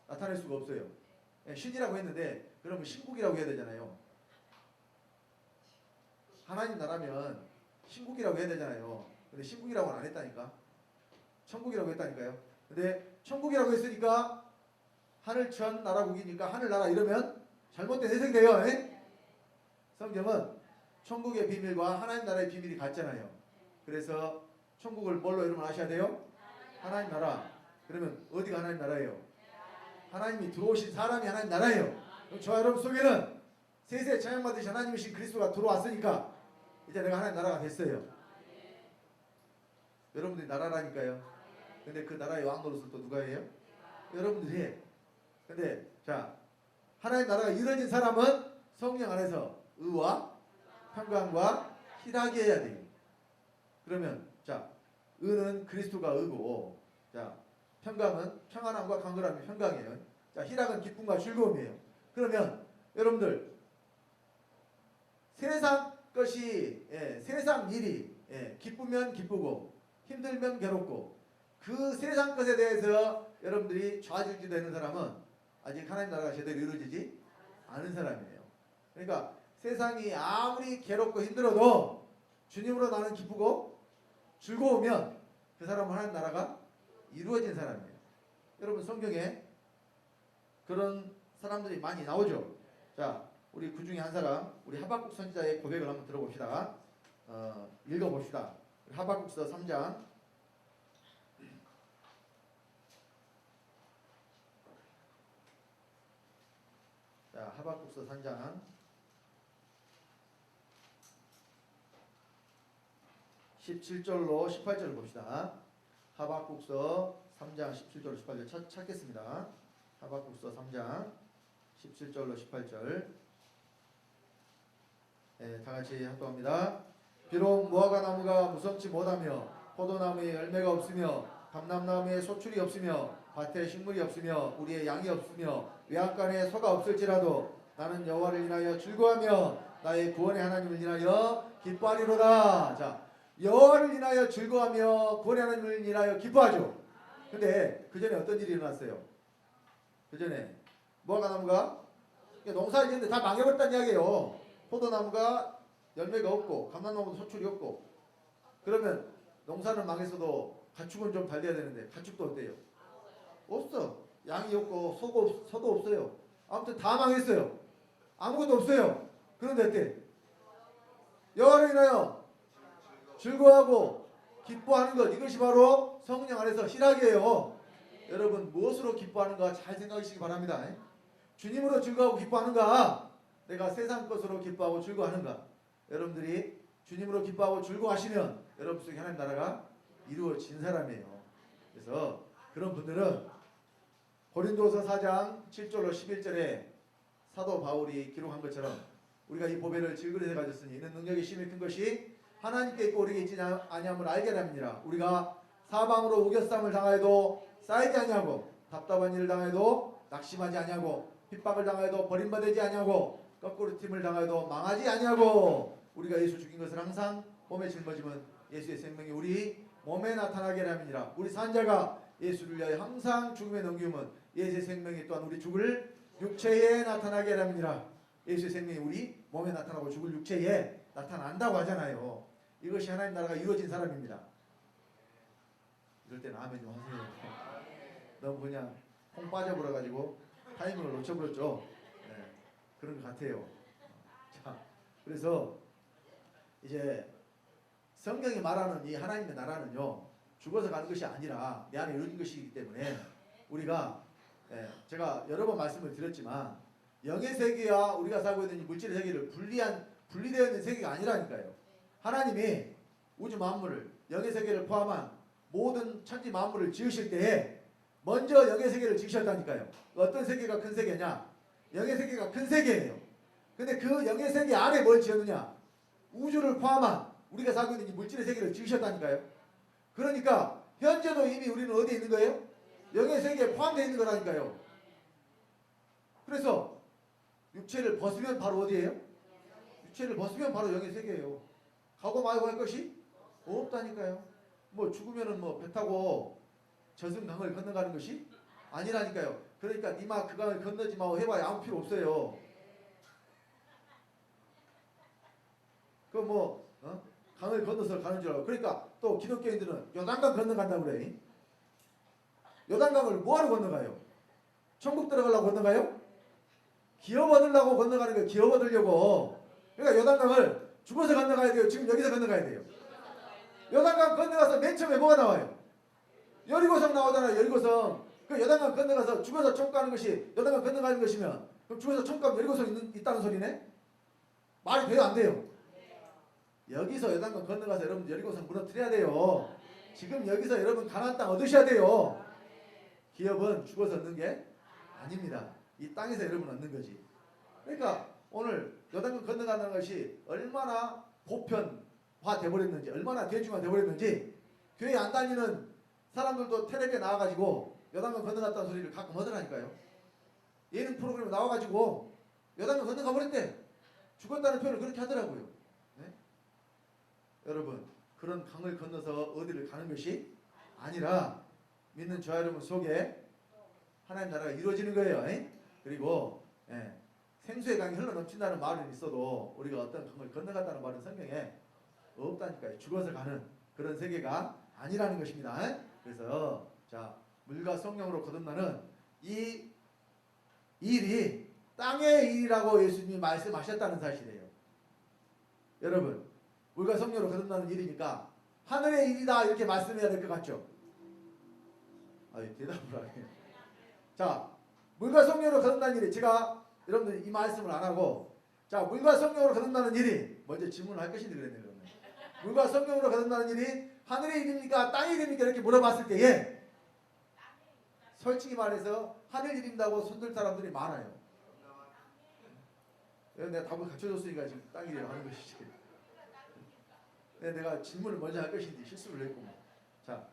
나타낼 수가 없어요. 신이라고 했는데 그러면 신국이라고 해야 되잖아요. 하나님 나라면 신국이라고 해야 되잖아요. 근데 신국이라고는 안 했다니까. 천국이라고 했다니까요. 근데 천국이라고 했으니까 하늘천 나라국이니까 하늘나라 이러면 잘못된 해석이 돼요. 성경은 천국의 비밀과 하나님 나라의 비밀이 같잖아요. 그래서 천국을 뭘로 여러분 아셔야 돼요? 하나님 나라. 그러면 어디가 하나님 나라예요? 하나님이 들어오신 사람이 하나님 나라예요. 그럼 저와 여러분 속에는 세세 찬양받으신 하나님이신 그리스도가 들어왔으니까 이제 내가 하나님 나라가 됐어요. 여러분들이 나라라니까요. 근데 그 나라의 왕 노릇을 또 누가 해요? 여러분들이 해. 근데 자 하나님 나라가 이루어진 사람은 성령 안에서 의와 평강과 희락이 해야 돼요. 그러면 자 의는 그리스도가 의고 자 평강은 평안함과 강건함이 평강이에요. 자, 희락은 기쁨과 즐거움이에요. 그러면 여러분들 세상 것이 세상 일이 기쁘면 기쁘고 힘들면 괴롭고 그 세상 것에 대해서 여러분들이 좌지우지되는 사람은 아직 하나님 나라가 제대로 이루어지지 않은 사람이에요. 그러니까 세상이 아무리 괴롭고 힘들어도 주님으로 나는 기쁘고 즐거우면 그 사람은 하나님 나라가 이루어진 사람이에요. 여러분 성경에 그런 사람들이 많이 나오죠. 자, 우리 그 중에 한 사람, 우리 하박국 선지자의 고백을 한번 들어봅시다. 읽어봅시다. 하박국서 3장 17절로 18절을 봅시다. 하박국서 3장 17절로 18절 찾겠습니다. 하박국서 3장 17절로 18절 다같이 합독합니다. 비록 무화과나무가 무성치 못하며 포도나무에 열매가 없으며 감람나무에 소출이 없으며 밭에 식물이 없으며 우리의 양이 없으며 외양간에 소가 없을지라도 나는 여호와를 인하여 즐거워하며 나의 구원의 하나님을 인하여 기뻐하리로다. 자, 여호와를 인하여 즐거워하며 구원의 하나님을 인하여 기뻐하죠. 근데 그 전에 어떤 일이 일어났어요? 그 전에 무화과나무가 농사를 짓는데 다 망해버렸다는 이야기예요. 포도나무가 열매가 없고 감람나무도 소출이 없고. 그러면 농사는 망했어도 가축은 좀 잘 돼야 되는데 가축도 어때요? 없어. 양이 없고 소도 없어요. 아무튼 다 망했어요. 아무것도 없어요. 그런데 어때? 여호와를 인하여 즐거워하고 기뻐하는 것, 이것이 바로 성령 안에서 희락이에요. 여러분 무엇으로 기뻐하는가 잘 생각하시기 바랍니다. 주님으로 즐거워하고 기뻐하는가, 내가 세상 것으로 기뻐하고 즐거워하는가. 여러분들이 주님으로 기뻐하고 즐거워하시면 여러분 속에 하나님 나라가 이루어진 사람이에요. 그래서 그런 분들은 고린도서 4장 7절로 11절에 사도 바울이 기록한 것처럼 우리가 이 보배를 질그릇에 가졌으니 이는 능력이 심히 큰 것이 하나님께 있고 우리에게 있지 아니함을 알게 함이니라. 우리가 사방으로 우겨쌈을 당하여도 쌓이지 아니하고 답답한 일을 당해도 낙심하지 아니하고 핍박을 당하여도 버림받지 아니하고 거꾸로 팀을 당하여도 망하지 아니하고 우리가 예수 죽인 것을 항상 몸에 짊어지면 예수의 생명이 우리 몸에 나타나게 함이니라. 우리 산자가 예수를 위하여 항상 죽음에 넘기면 예수의 생명이 또한 우리 죽을 육체에 나타나게 함이니라. 예수의 생명이 우리 몸에 나타나고 죽을 육체에 나타난다고 하잖아요. 이것이 하나님 나라가 이루어진 사람입니다. 이럴 때는 아멘 좀 하세요. 너무 그냥 콩 빠져버려가지고 타이밍을 놓쳐버렸죠. 네, 그런 것 같아요. 자, 그래서 이제 성경이 말하는 이 하나님의 나라는요, 죽어서 가는 것이 아니라 내 안에 이루어진 것이기 때문에 우리가 제가 여러 번 말씀을 드렸지만 영의 세계와 우리가 살고 있는 이 물질의 세계를 분리되어 있는 세계가 아니라니까요. 하나님이 우주 만물을, 영의 세계를 포함한 모든 천지 만물을 지으실 때에 먼저 영의 세계를 지으셨다니까요. 어떤 세계가 큰 세계냐? 영의 세계가 큰 세계예요. 근데 그 영의 세계 안에 뭘 지었느냐? 우주를 포함한 우리가 살고 있는 이 물질의 세계를 지으셨다니까요. 그러니까 현재도 이미 우리는 어디에 있는 거예요? 영의 세계에 포함되어 있는 거라니까요. 그래서 육체를 벗으면 바로 어디예요? 육체를 벗으면 바로 영의 세계예요. 가고 말고 할 것이 없다니까요. 뭐 죽으면은 뭐 배 타고 저승강을 건너가는 것이 아니라니까요. 그러니까 니마 그 강을 건너지 마고 해봐야 아무 필요 없어요. 그 뭐 강을 건너서 가는 줄 알고. 그러니까 또 기독교인들은 요단강 건너간다고 그래. 요단강을 뭐하러 건너가요? 천국 들어가려고 건너가요? 기업 얻으려고 건너가는 거예요. 기업 얻으려고. 그러니까 요단강을 죽어서 건너가야 돼요? 지금 여기서 건너가야 돼요? 요단강 건너가서 맨 처음에 뭐가 나와요? 여리고성 나오잖아요. 여리고성. 그 요단강 건너가서 죽어서 천국 가는 것이 요단강 건너가는 것이면 그럼 죽어서 천국 가면 여리고성 있다는 소리네? 말이 돼요? 안 돼요? 여기서 요단강 건너가서 여러분 여리고성 무너뜨려야 돼요. 지금 여기서 여러분 가나안 땅 얻으셔야 돼요. 기업은 죽어서 얻는 게 아닙니다. 이 땅에서 여러분 얻는 거지. 그러니까 오늘 요단강 건너가는 것이 얼마나 보편화 돼버렸는지, 얼마나 대중화 돼버렸는지 교회 안 다니는 사람들도 텔레비에 나와가지고 요단강 건너갔다는 소리를 가끔 하더라니까요. 예능 프로그램에 나와가지고 요단강 건너가 버렸대. 죽었다는 표현을 그렇게 하더라고요. 네? 여러분, 그런 강을 건너서 어디를 가는 것이 아니라 믿는 저와 여러분 속에 하나님 나라가 이루어지는 거예요. 그리고 생수의 강이 흘러넘친다는 말은 있어도 우리가 어떤 강을 건너갔다는 말은 성경에 없다니까요. 죽어서 가는 그런 세계가 아니라는 것입니다. 그래서 자, 물과 성령으로 거듭나는 이 일이 땅의 일이라고 예수님이 말씀하셨다는 사실이에요. 여러분, 물과 성령으로 거듭나는 일이니까 하늘의 일이다 이렇게 말씀해야 될 것 같죠? 대답을 안 해요. 자, 물과 성령으로 거듭나는 일이, 제가 여러분들 이 말씀을 안 하고, 자, 물과 성령으로 거듭나는 일이 먼저 질문을 할 것인데 그랬네요. 그러면 물과 성령으로 거듭나는 일이 하늘의 일입니까 땅의 일입니까 이렇게 물어봤을 때에 솔직히 말해서 하늘 일인다고 손들 사람들이 많아요. 내가 답을 갖춰줬으니까 지금 땅 일이라고 하는 것이지. 내가 질문을 먼저 할 것인데 실수를 했구만. 자,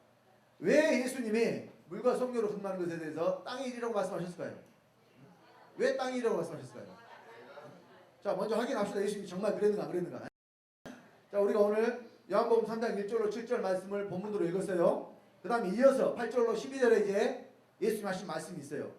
왜 예수님이 물과 성령으로 거듭나는 것에 대해서 땅의 일이라고 말씀하셨을까요? 왜 땅의 일이라고 말씀하셨을까요? 자, 먼저 확인합시다. 예수님이 정말 그랬는가 안 그랬는가. 자, 우리가 오늘 요한복음 3장 1절로 7절 말씀을 본문으로 읽었어요. 그 다음에 이어서 8절로 12절에 이제 예수님 하신 말씀이 있어요.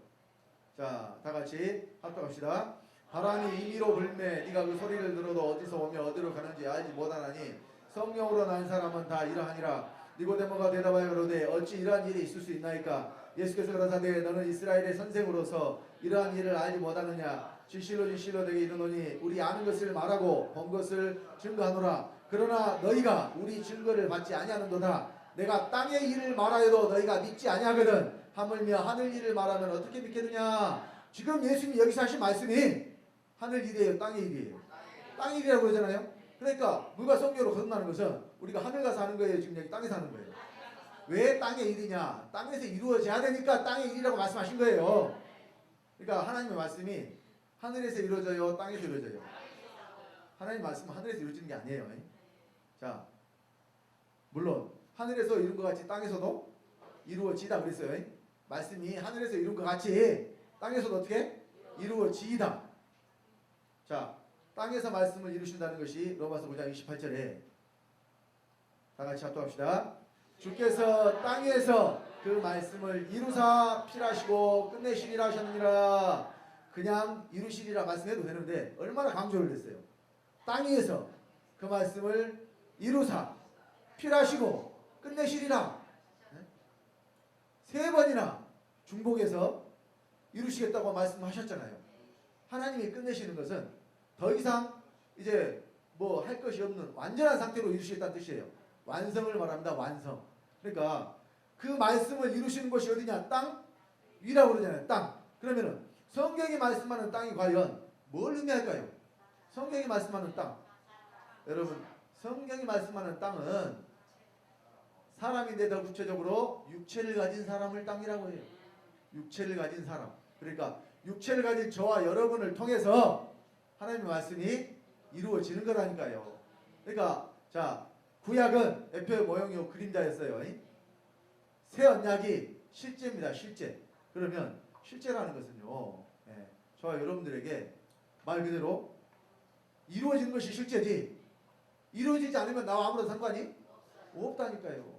자, 다 같이 합독합시다. 바람이 임의로 불매 네가 그 소리를 들어도 어디서 오며 어디로 가는지 알지 못하나니 성령으로 난 사람은 다 이러하니라. 니고데모가 대답하여 그러되 어찌 이러한 일이 있을 수 있나이까. 예수께서 가라사대 너는 이스라엘의 선생으로서 이러한 일을 알지 못하느냐. 진실로 내게 이르노니 우리 아는 것을 말하고 본 것을 증거하노라. 그러나 너희가 우리 증거를 받지 아니하는도다. 내가 땅의 일을 말하여도 너희가 믿지 아니하거든. 하물며 하늘 일을 말하면 어떻게 믿겠느냐. 지금 예수님이 여기서 하신 말씀이 하늘 일이에요, 땅의 일이에요? 땅의 일이라고 그러잖아요. 그러니까 물과 성령으로 거듭나는 것은 우리가 하늘 가서 하는 거예요, 지금 여기 땅에서 하는 거예요? 왜 땅의 일이냐? 땅에서 이루어져야 되니까 땅의 일이라고 말씀하신 거예요. 그러니까 하나님의 말씀이 하늘에서 이루어져요, 땅에서 이루어져요? 하나님 말씀은 하늘에서 이루어지는 게 아니에요. 자, 물론 하늘에서 이룬 것 같이 땅에서도 이루어지다 그랬어요. 말씀이 하늘에서 이룬 것 같이 땅에서도 어떻게? 이루어지다. 자, 땅에서 말씀을 이루신다는 것이 로마서 9장 28절에 다 같이 합독합시다. 주께서 땅에서 그 말씀을 이루사 필하시고 끝내시리라 하셨느니라. 그냥 이루시리라 말씀해도 되는데 얼마나 강조를 했어요. 땅에서 그 말씀을 이루사 필하시고 끝내시리라. 세 번이나 중복해서 이루시겠다고 말씀하셨잖아요. 하나님이 끝내시는 것은 더 이상 이제 뭐 할 것이 없는 완전한 상태로 이루시겠다는 뜻이에요. 완성을 말합니다. 완성. 그러니까 그 말씀을 이루시는 것이 어디냐? 땅 위라고 그러잖아요. 땅. 그러면은 성경이 말씀하는 땅이 과연 뭘 의미할까요? 성경이 말씀하는 땅. 여러분, 성경이 말씀하는 땅은 사람인데 더 구체적으로 육체를 가진 사람을 땅이라고 해요. 육체를 가진 사람. 그러니까 육체를 가진 저와 여러분을 통해서 하나님의 말씀이 이루어지는 거라니까요. 그러니까 자, 구약은 에페의 모형이요 그림자였어요. 새 언약이 실제입니다. 실제. 그러면 실제라는 것은요, 저와 여러분들에게 말 그대로 이루어지는 것이 실제지 이루어지지 않으면 나와 아무런 상관이 없다니까요.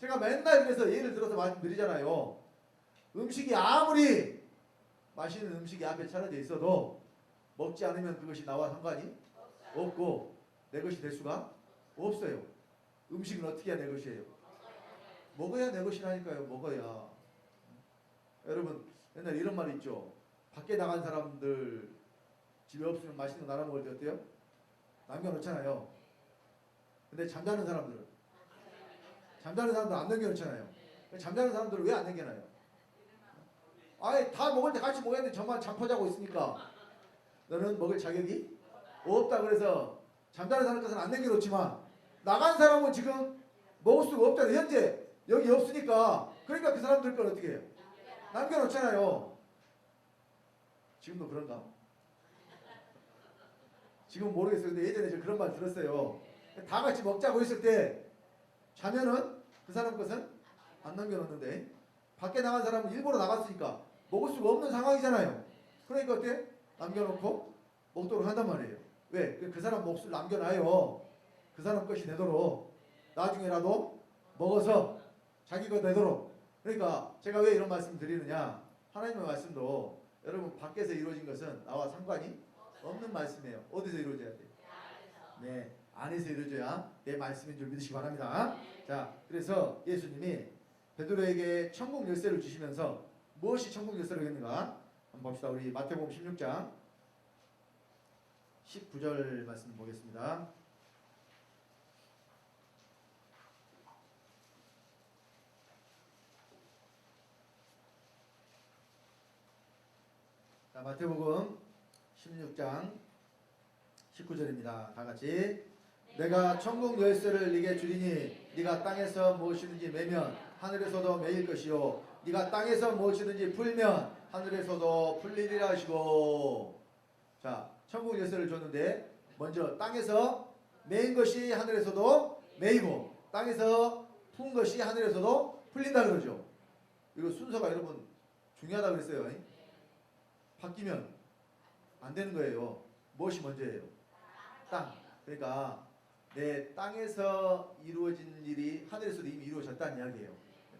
제가 맨날 그래서 예를 들어서 말씀드리잖아요. 음식이 아무리 맛있는 음식이 앞에 차려져 있어도 먹지 않으면 그것이 나와 상관이 없고 내 것이 될 수가 없어요. 음식은 어떻게 해야 내 것이에요? 먹어야 내 것이라니까요. 먹어야. 여러분 옛날에 이런 말이 있죠. 밖에 나간 사람들 집에 없으면 맛있는 거 나눠 먹을 때 어때요? 남겨놓잖아요. 근데 잠자는 사람들은 안 남겨놓잖아요. 잠자는 사람들은 왜 안 남겨놔요? 아예 다 먹을 때 같이 먹어야 되는데 저만 잠포 자고 있으니까 너는 먹을 자격이 없다. 그래서 잠자는 사람 것은 안 남겨놓지만 나간 사람은 지금 먹을 수가 없잖아요. 현재 여기 없으니까. 그러니까 그 사람들 걸 어떻게 해요? 남겨놓잖아요. 지금도 그런가? 지금 모르겠어요. 근데 예전에 저 그런 말 들었어요. 다 같이 먹자고 했을 때 자면은 그 사람 것은 안 남겨놓는데 밖에 나간 사람은 일부러 나갔으니까 먹을 수가 없는 상황이잖아요. 그러니까 어때? 남겨놓고 먹도록 한단 말이에요. 왜? 그 사람 몫을 남겨놔요. 그 사람 것이 되도록. 나중에라도 먹어서 자기 거 되도록. 그러니까 제가 왜 이런 말씀 드리느냐. 하나님의 말씀도 여러분 밖에서 이루어진 것은 나와 상관이 없는 말씀이에요. 어디서 이루어져야 돼? 네, 안에서 이루어져야 내 말씀인 줄 믿으시기 바랍니다. 자, 그래서 예수님이 베드로에게 천국 열쇠를 주시면서 무엇이 천국 열쇠를 했는가? 한번 봅시다. 우리 마태복음 16장 19절 말씀 보겠습니다. 자, 마태복음 16장 19절입니다. 다 같이. 내가 천국 열쇠를 네게 주리니 네가 땅에서 무엇이든지 매면 하늘에서도 매일 것이요 네가 땅에서 무엇이든지 풀면 하늘에서도 풀리리라 하시고. 자, 천국 열쇠를 줬는데 먼저 땅에서 매인 것이 하늘에서도 매이고 땅에서 푼 것이 하늘에서도 풀린다 그러죠. 이거 순서가 여러분 중요하다 그랬어요. 바뀌면 안 되는 거예요. 무엇이 먼저예요? 땅. 그러니까 내 땅에서 이루어진 일이 하늘에서도 이미 이루어졌다는 이야기예요.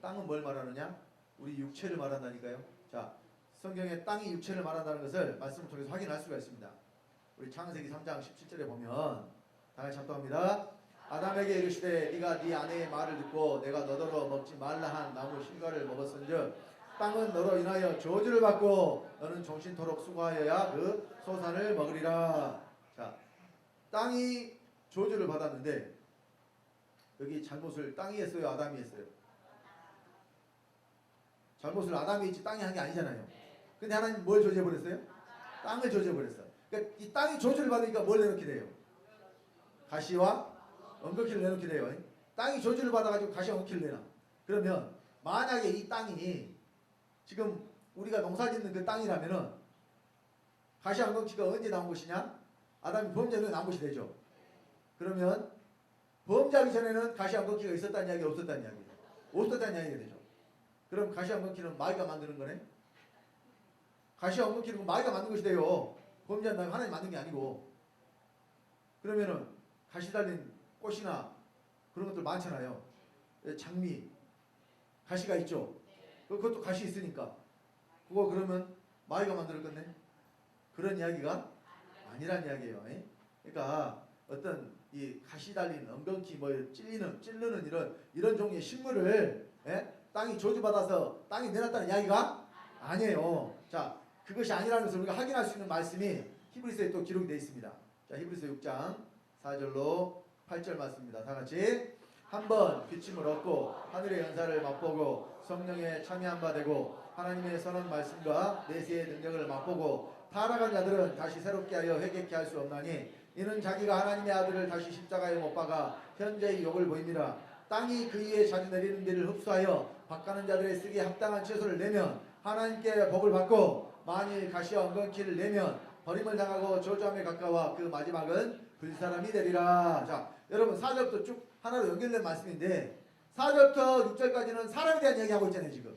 땅은 뭘 말하느냐? 우리 육체를 말한다니까요. 자, 성경에 땅이 육체를 말한다는 것을 말씀을 통해서 확인할 수가 있습니다. 우리 창세기 3장 17절에 보면 다 같이 합독합니다. 아담에게 이르시되 네가 네 아내의 말을 듣고 내가 너더러 먹지 말라 한 나무 실과를 먹었은즉 땅은 너로 인하여 저주를 받고 너는 종신토록 수고하여야 그 소산을 먹으리라. 자, 땅이 저주를 받았는데 여기 잘못을 땅이 했어요? 아담이 했어요? 잘못을 아담이 했지 땅이 한 게 아니잖아요. 근데 하나님 뭘 저주해버렸어요? 땅을 저주해버렸어요. 그러니까 이 땅이 저주를 받으니까 뭘 내놓게 돼요? 가시와 엉겅퀴를 내놓게 돼요. 땅이 저주를 받아가지고 가시와 엉겅퀴를 내놔. 그러면 만약에 이 땅이 지금 우리가 농사짓는 그 땅이라면은 가시와 엉겅퀴가 언제 나온 것이냐? 아담이 범죄는 나온 것이 되죠. 그러면 범죄하기 전에는 가시와 엉겅퀴가 있었다는 이야기, 없었다는 이야기? 없었다는 이야기가 되죠. 그럼 가시와 엉겅퀴는 마귀가 만드는 거네? 가시와 엉겅퀴는 마귀가 만든 것이 돼요. 범죄한 다음에 하나님 만든 게 아니고. 그러면은 가시 달린 꽃이나 그런 것들 많잖아요. 장미, 가시가 있죠. 그것도 가시 있으니까. 그거 그러면 마귀가 만들 건데? 그런 이야기가 아니란 이야기예요. 그러니까 어떤 이 가시 달린 엉겅퀴 뭐 찌르는 이런 종류의 식물을 땅이 저주받아서 땅이 내놨다는 이야기가 아니에요. 자, 그것이 아니라는 것을 우리가 확인할 수 있는 말씀이 히브리서에 또 기록이 되어 있습니다. 자, 히브리서 6장 4절로 8절 말씀입니다. 다 같이. 한번 비침을 얻고 하늘의 연사를 맛보고 성령에 참여한 바 되고 하나님의 선한 말씀과 내세의 능력을 맛보고 타락한 자들은 다시 새롭게 하여 회개케 할 수 없나니 이는 자기가 하나님의 아들을 다시 십자가에 못 박아 현재의 욕을 보입니다. 땅이 그 위에 자주 내리는 비를 흡수하여 박가는 자들의 쓰기에 합당한 채소를 내면 하나님께 복을 받고 만일 가시와 엉겅퀴를 내면 버림을 당하고 저주함에 가까워 그 마지막은 불사람이 되리라. 자, 여러분 4절부터 쭉 하나로 연결된 말씀인데 4절부터 6절까지는 사람에 대한 이야기하고 있잖아요. 지금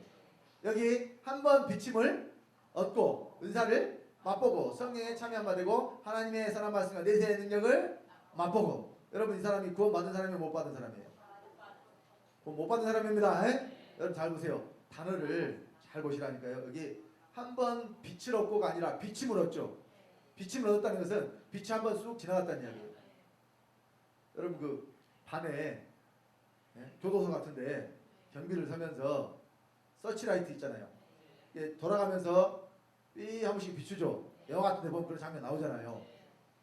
여기 한번 비침을 얻고 은사를 맛보고 성령에 참여한 바 되고 하나님의 선한 말씀과 내세의 능력을 맛보고. 여러분 이 사람이 구원 받은 사람이에요? 못 받은 사람이에요? 못 받은 사람입니다. 여러분 잘 보세요. 단어를 잘 보시라니까요. 여기 한번 빛을 얻고가 아니라 비침을 얻죠. 비침을 얻었다는 것은 빛이 한번 쑥 지나갔다는 이야기예요. 여러분 그 밤에 교도소 같은데 경비를 서면서 서치라이트 있잖아요. 이게 돌아가면서 삐 한 번씩 비추죠. 영화 같은 데 보면 그런 장면 나오잖아요.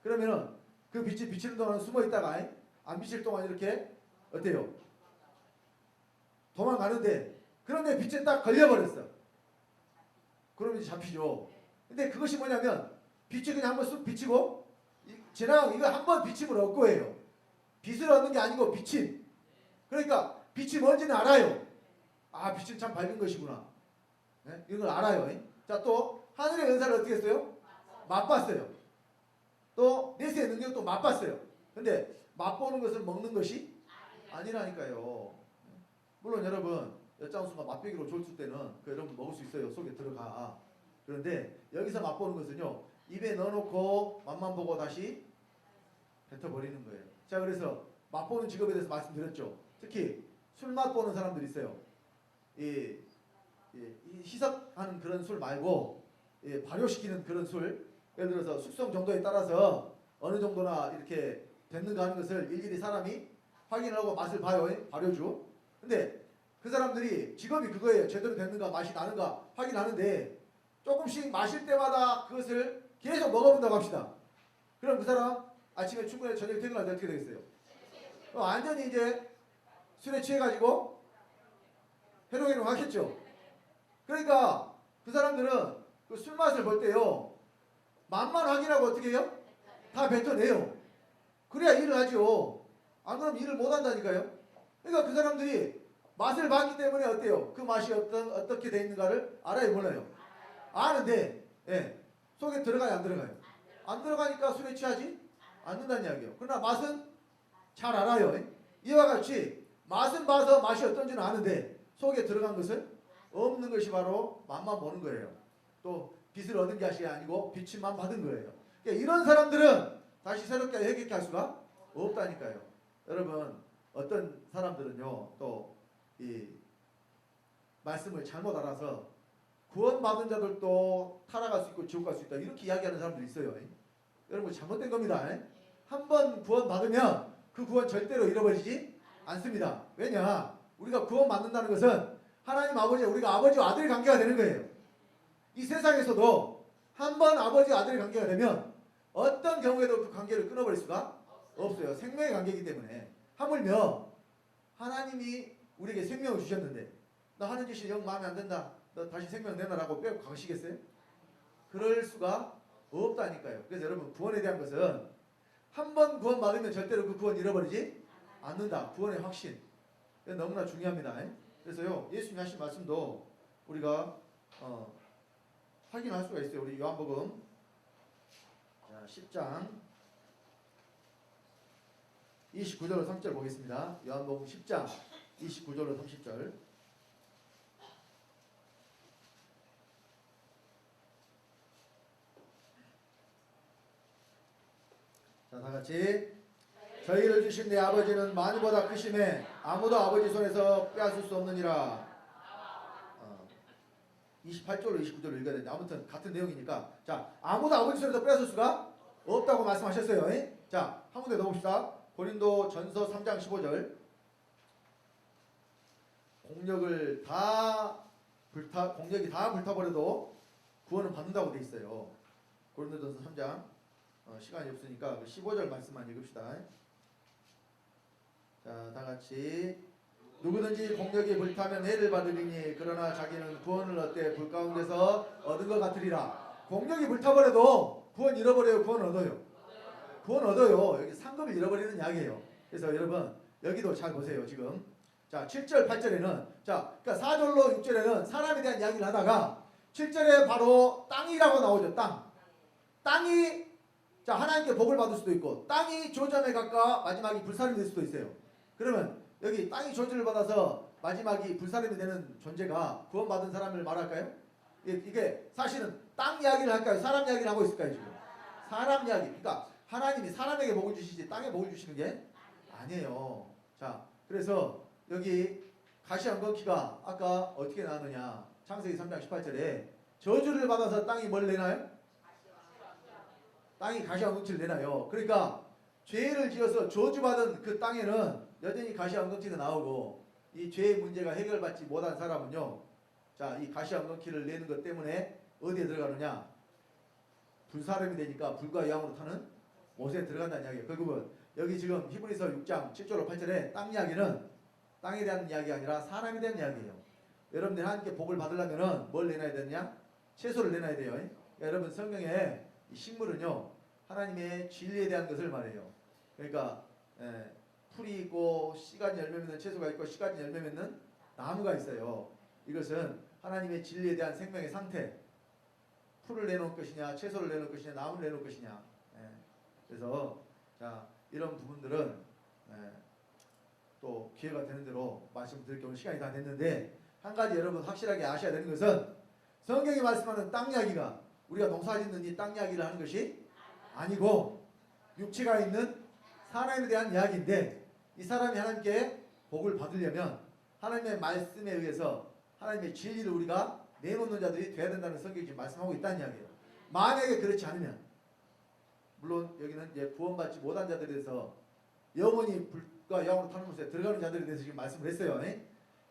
그러면은 그 빛이 비치는 동안 숨어 있다가 안 비칠 동안 이렇게 어때요? 도망가는데 그런데 빛에 딱 걸려버렸어. 그러면 이제 잡히죠. 근데 그것이 뭐냐면 빛이 그냥 한번 쑥 비치고 지나가고 이거 한번 비침을 얻고 해요. 빛을 얻는 게 아니고 비침. 그러니까 빛이 뭔지는 알아요. 아, 빛은 참 밝은 것이구나. 이걸 알아요. 자, 또 하늘의 은사를 어떻게 했어요? 맛봤어요. 또 내세의 능력도 맛봤어요. 근데 맛보는 것은 먹는 것이 아니라니까요. 물론 여러분 엿장수가 맛배기로 줬을 때는 그 여러분 먹을 수 있어요. 속에 들어가. 그런데 여기서 맛보는 것은요. 입에 넣어놓고 맛만 보고 다시 뱉어버리는 거예요. 자, 그래서 맛보는 직업에 대해서 말씀드렸죠. 특히 술 맛보는 사람들이 있어요. 이 희석하는 그런 술 말고 발효시키는 그런 술. 예를 들어서 숙성 정도에 따라서 어느 정도나 이렇게 됐는가 하는 것을 일일이 사람이 확인하고 맛을 봐요. 발효주. 근데 그 사람들이 직업이 그거예요. 제대로 됐는가 맛이 나는가 확인하는데 조금씩 마실 때마다 그것을 계속 먹어본다고 합시다. 그럼 그 사람 아침에 출근해 저녁에 퇴근할 때 어떻게 되겠어요? 완전히 이제 술에 취해가지고 해롱해롱 하겠죠. 그러니까 그 사람들은 그 술 맛을 볼 때요. 맛만 확인하고 어떻게 해요? 다 뱉어내요. 그래야 일을 하죠. 안 그러면 일을 못 한다니까요. 그러니까 그 사람들이 맛을 봤기 때문에 어때요? 그 맛이 어떻게 돼 있는가를 알아요, 몰라요? 아는데, 속에 들어가요, 안 들어가요? 안 들어가니까 술에 취하지 않는다는 이야기예요. 그러나 맛은 잘 알아요. 이와 같이 맛은 봐서 맛이 어떤지는 아는데 속에 들어간 것은 없는 것이 바로 맛만 보는 거예요. 또 빛을 얻은 것이 아니고 비침만 받은 거예요. 그러니까 이런 사람들은 다시 새롭게 회개케 할 수가 없다니까요. 여러분, 어떤 사람들은요, 또 이 말씀을 잘못 알아서 구원받은 자들도 타락할 수 있고 지옥 갈 수 있다, 이렇게 이야기하는 사람들이 있어요. 여러분, 잘못된 겁니다. 한 번 구원받으면 그 구원 절대로 잃어버리지 않습니다. 왜냐? 우리가 구원받는다는 것은 하나님 아버지, 우리가 아버지와 아들의 관계가 되는 거예요. 이 세상에서도 한 번 아버지와 아들의 관계가 되면 어떤 경우에도 그 관계를 끊어버릴 수가 없어요. 생명의 관계이기 때문에. 하물며 하나님이 우리에게 생명을 주셨는데 너 하는 짓이 영 마음에 안 든다, 너 다시 생명 내놔라고 빼고 가시겠어요? 그럴 수가 없다니까요. 그래서 여러분, 구원에 대한 것은 한 번 구원받으면 절대로 그 구원 잃어버리지 않는다. 구원의 확신. 너무나 중요합니다. 그래서요, 예수님이 하신 말씀도 우리가 확인할 수가 있어요. 우리 요한복음 10장 29절로 30절 보겠습니다. 요한복음 10장 29절로 30절. 자, 다같이 저희를 주신 내 아버지는 만유보다 크심에 아무도 아버지 손에서 빼앗을 수 없느니라. 28절로 29절로 읽어야 되는데 아무튼 같은 내용이니까, 자, 아무도 아버지 손에서 빼앗을 수가 없다고 말씀하셨어요. 자, 한 군데 넣어봅시다. 고린도 전서 3장 15절. 공력이 다 불타버려도 구원은 받는다고 돼 있어요. 고린도 전서 3장. 시간이 없으니까 15절 말씀만 읽읍시다. 자, 다같이 누구든지 공력이 불타면 해를 받으리니 그러나 자기는 구원을 얻되 불 가운데서 얻은 것 같으리라. 공력이 불타버려도 구원 잃어버려요, 구원 얻어요? 구원 얻어요. 여기 상급을 잃어버리는 이야기예요. 그래서 여러분, 여기도 잘 보세요. 지금 자, 7절 8절에는 자, 그러니까 4절로 6절에는 사람에 대한 이야기를 하다가 7절에 바로 땅이라고 나오죠. 땅이 자, 하나님께 복을 받을 수도 있고 땅이 조점에 가까 마지막이 불사름이 될 수도 있어요. 그러면 여기 땅이 저주를 받아서 마지막이 불사름이 되는 존재가 구원받은 사람을 말할까요? 이게 사실은 땅 이야기를 할까요? 사람 이야기를 하고 있을까요? 지금 사람 이야기. 그러니까 하나님이 사람에게 복을 주시지 땅에 복을 주시는 게 아니에요. 자, 그래서 여기 가시안건키가 아까 어떻게 나왔느냐, 창세기 3장 18절에 저주를 받아서 땅이 뭘 내나요? 땅이 가시안건키를 내나요. 그러니까 죄를 지어서 저주받은 그 땅에는 여전히 가시안건키가 나오고, 이 죄의 문제가 해결받지 못한 사람은요, 자, 이 가시안건키를 내는 것 때문에 어디에 들어가느냐, 불사름이 되니까 불과 양으로 타는 못에 들어간다는 이야기예요. 결국은 여기 지금 히브리서 6장 7절로 8절에 땅 이야기는 땅에 대한 이야기가 아니라 사람에 대한 이야기예요. 여러분들이 하나님께 복을 받으려면 뭘 내놔야 되느냐? 채소를 내놔야 돼요. 그러니까 여러분, 성경에 이 식물은요, 하나님의 진리에 대한 것을 말해요. 그러니까 풀이 있고 씨가진 열매 맺는 채소가 있고 씨가진 열매 맺는 나무가 있어요. 이것은 하나님의 진리에 대한 생명의 상태. 풀을 내놓을 것이냐, 채소를 내놓을 것이냐, 나무를 내놓을 것이냐. 그래서 자, 이런 부분들은 또 기회가 되는 대로 말씀드릴 경우 시간이 다 됐는데, 한 가지 여러분 확실하게 아셔야 되는 것은 성경이 말씀하는 땅 이야기가 우리가 농사 짓는 이 땅 이야기를 하는 것이 아니고 육체가 있는 사람에 대한 이야기인데 이 사람이 하나님께 복을 받으려면 하나님의 말씀에 의해서 하나님의 진리를 우리가 내놓는 자들이 돼야 된다는 성경이 지금 말씀하고 있다는 이야기예요. 만약에 그렇지 않으면 물론 여기는 이제 구원받지 못한 자들에 대해서 영원히 불과 영으로 타는 곳에 들어가는 자들에 대해서 지금 말씀을 했어요.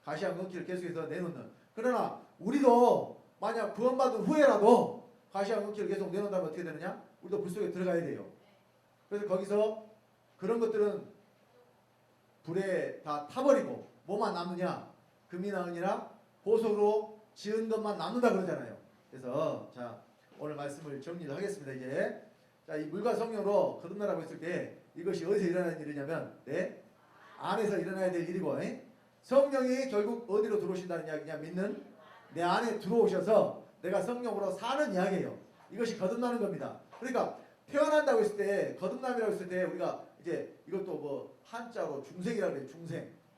가시와 끊기를 계속해서 내놓는. 그러나 우리도 만약 구원받은 후에라도 가시와 끊기를 계속 내놓는다면 어떻게 되느냐? 우리도 불 속에 들어가야 돼요. 그래서 거기서 그런 것들은 불에 다 타버리고 뭐만 남느냐? 금이나 은이나 보석으로 지은 것만 남는다 그러잖아요. 그래서 자 오늘 말씀을 정리를 하겠습니다. 이제 자, 이 물과 성령으로 거듭나라고 했을 때 이것이 어디서 일어나는 일이냐면 내 안에서 일어나야 될 일이고 성령이 결국 어디로 들어오신다는 이야기냐? 믿는 내 안에 들어오셔서 내가 성령으로 사는 이야기예요. 이것이 거듭나는 겁니다. 그러니까 태어난다고 했을 때 거듭남이라고 했을 때 우리가 이제 이것도 뭐 한자로 중생이라고 해요.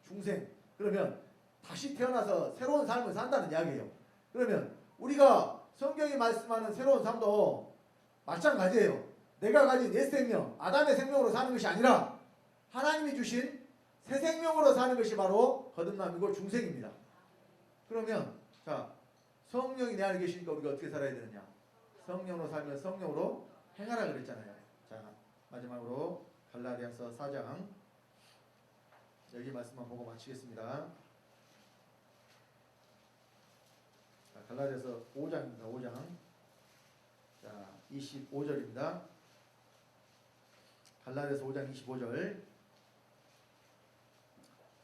중생. 그러면 다시 태어나서 새로운 삶을 산다는 이야기예요. 그러면 우리가 성경이 말씀하는 새로운 삶도 마찬가지예요. 내가 가진 옛 생명, 아담의 생명으로 사는 것이 아니라 하나님이 주신 새 생명으로 사는 것이 바로 거듭남이고 중생입니다. 그러면 자 성령이 내 안에 계시니까 우리가 어떻게 살아야 되느냐? 성령으로 살면 성령으로 행하라 그랬잖아요. 자 마지막으로 갈라디아서 4장 여기 말씀만 보고 마치겠습니다. 자, 갈라디아서 5장입니다. 5장 자 25절입니다. 갈라디아서 5장 25절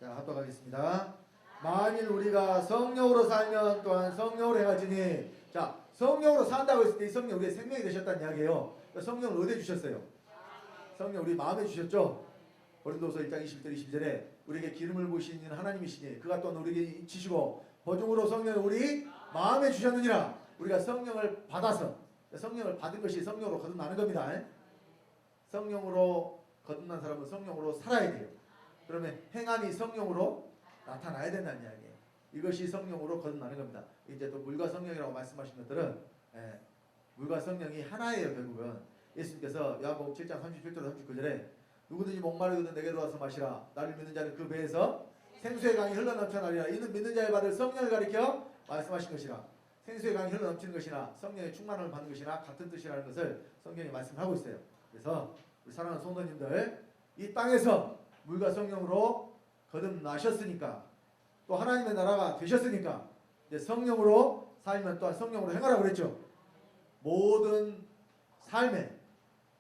자 합독하겠습니다. 만일 우리가 성령으로 살면 또한 성령으로 행하지니 자 성령으로 산다고 했을 때 이 성령 우리의 생명이 되셨다는 이야기예요. 성령을 어디에 주셨어요? 성령 우리 마음에 주셨죠? 고린도서 1장 21절 22절에 우리에게 기름을 부으시는 하나님이시니 그가 또한 우리에게 지시고 보증으로 성령을 우리 마음에 주셨느니라. 우리가 성령을 받아서 성령을 받은 것이 성령으로 거듭나는 겁니다. 성령으로 거듭난 사람은 성령으로 살아야 돼요. 그러면 행함이 성령으로 나타나야 된다는 이야기예요. 이것이 성령으로 거듭나는 겁니다. 이제 또 물과 성령이라고 말씀하신 것들은 물과 성령이 하나예요. 결국은 예수님께서 요한복음 7장 37절 39절에 누구든지 목마르거든 내게로 와서 마시라. 나를 믿는 자는 그 배에서 생수의 강이 흘러넘쳐나리라. 이는 믿는 자의 받을 성령을 가리켜 말씀하신 것이라. 생수의 강이 흘러넘치는 것이나 성령의 충만을 받는 것이나 같은 뜻이라는 것을 성경이 말씀하고 있어요. 그래서 우리 사랑하는 성도님들 이 땅에서 물과 성령으로 거듭나셨으니까 또 하나님의 나라가 되셨으니까 이제 성령으로 살면 또한 성령으로 행하라고 그랬죠. 모든 삶에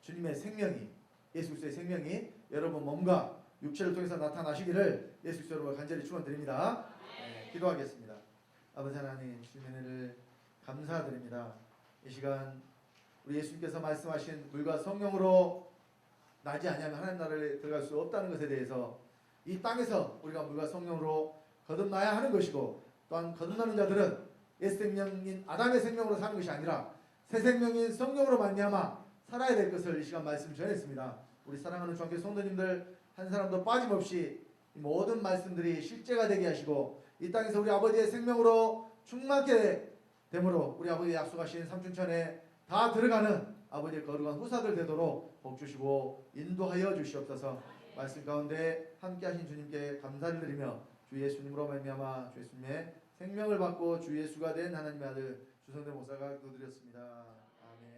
주님의 생명이 예수 그리스도의 생명이 여러분 몸과 육체를 통해서 나타나시기를 예수 그리스도 여러분 간절히 축원드립니다. 기도하겠습니다. 아버지 하나님 주님의 은혜를 감사드립니다. 이 시간 우리 예수님께서 말씀하신 물과 성령으로 나지 아니하면 하나님 나라에 들어갈 수 없다는 것에 대해서 이 땅에서 우리가 물과 성령으로 거듭나야 하는 것이고 또한 거듭나는 자들은 옛 생명인 아담의 생명으로 사는 것이 아니라 새 생명인 성령으로 말미암아 살아야 될 것을 이 시간 말씀 전했습니다. 우리 사랑하는 주한교회 성도님들 한 사람도 빠짐없이 모든 말씀들이 실제가 되게 하시고 이 땅에서 우리 아버지의 생명으로 충만케 되므로 우리 아버지 약속하신 삼춘천에 다 들어가는 아버지의 거룩한 후사들 되도록 복 주시고 인도하여 주시옵소서. 말씀 가운데 함께하신 주님께 감사를 드리며 주 예수님으로 말미암아 주 예수님의 생명을 받고 주 예수가 된 하나님의 아들 주성대 목사가 기도드렸습니다.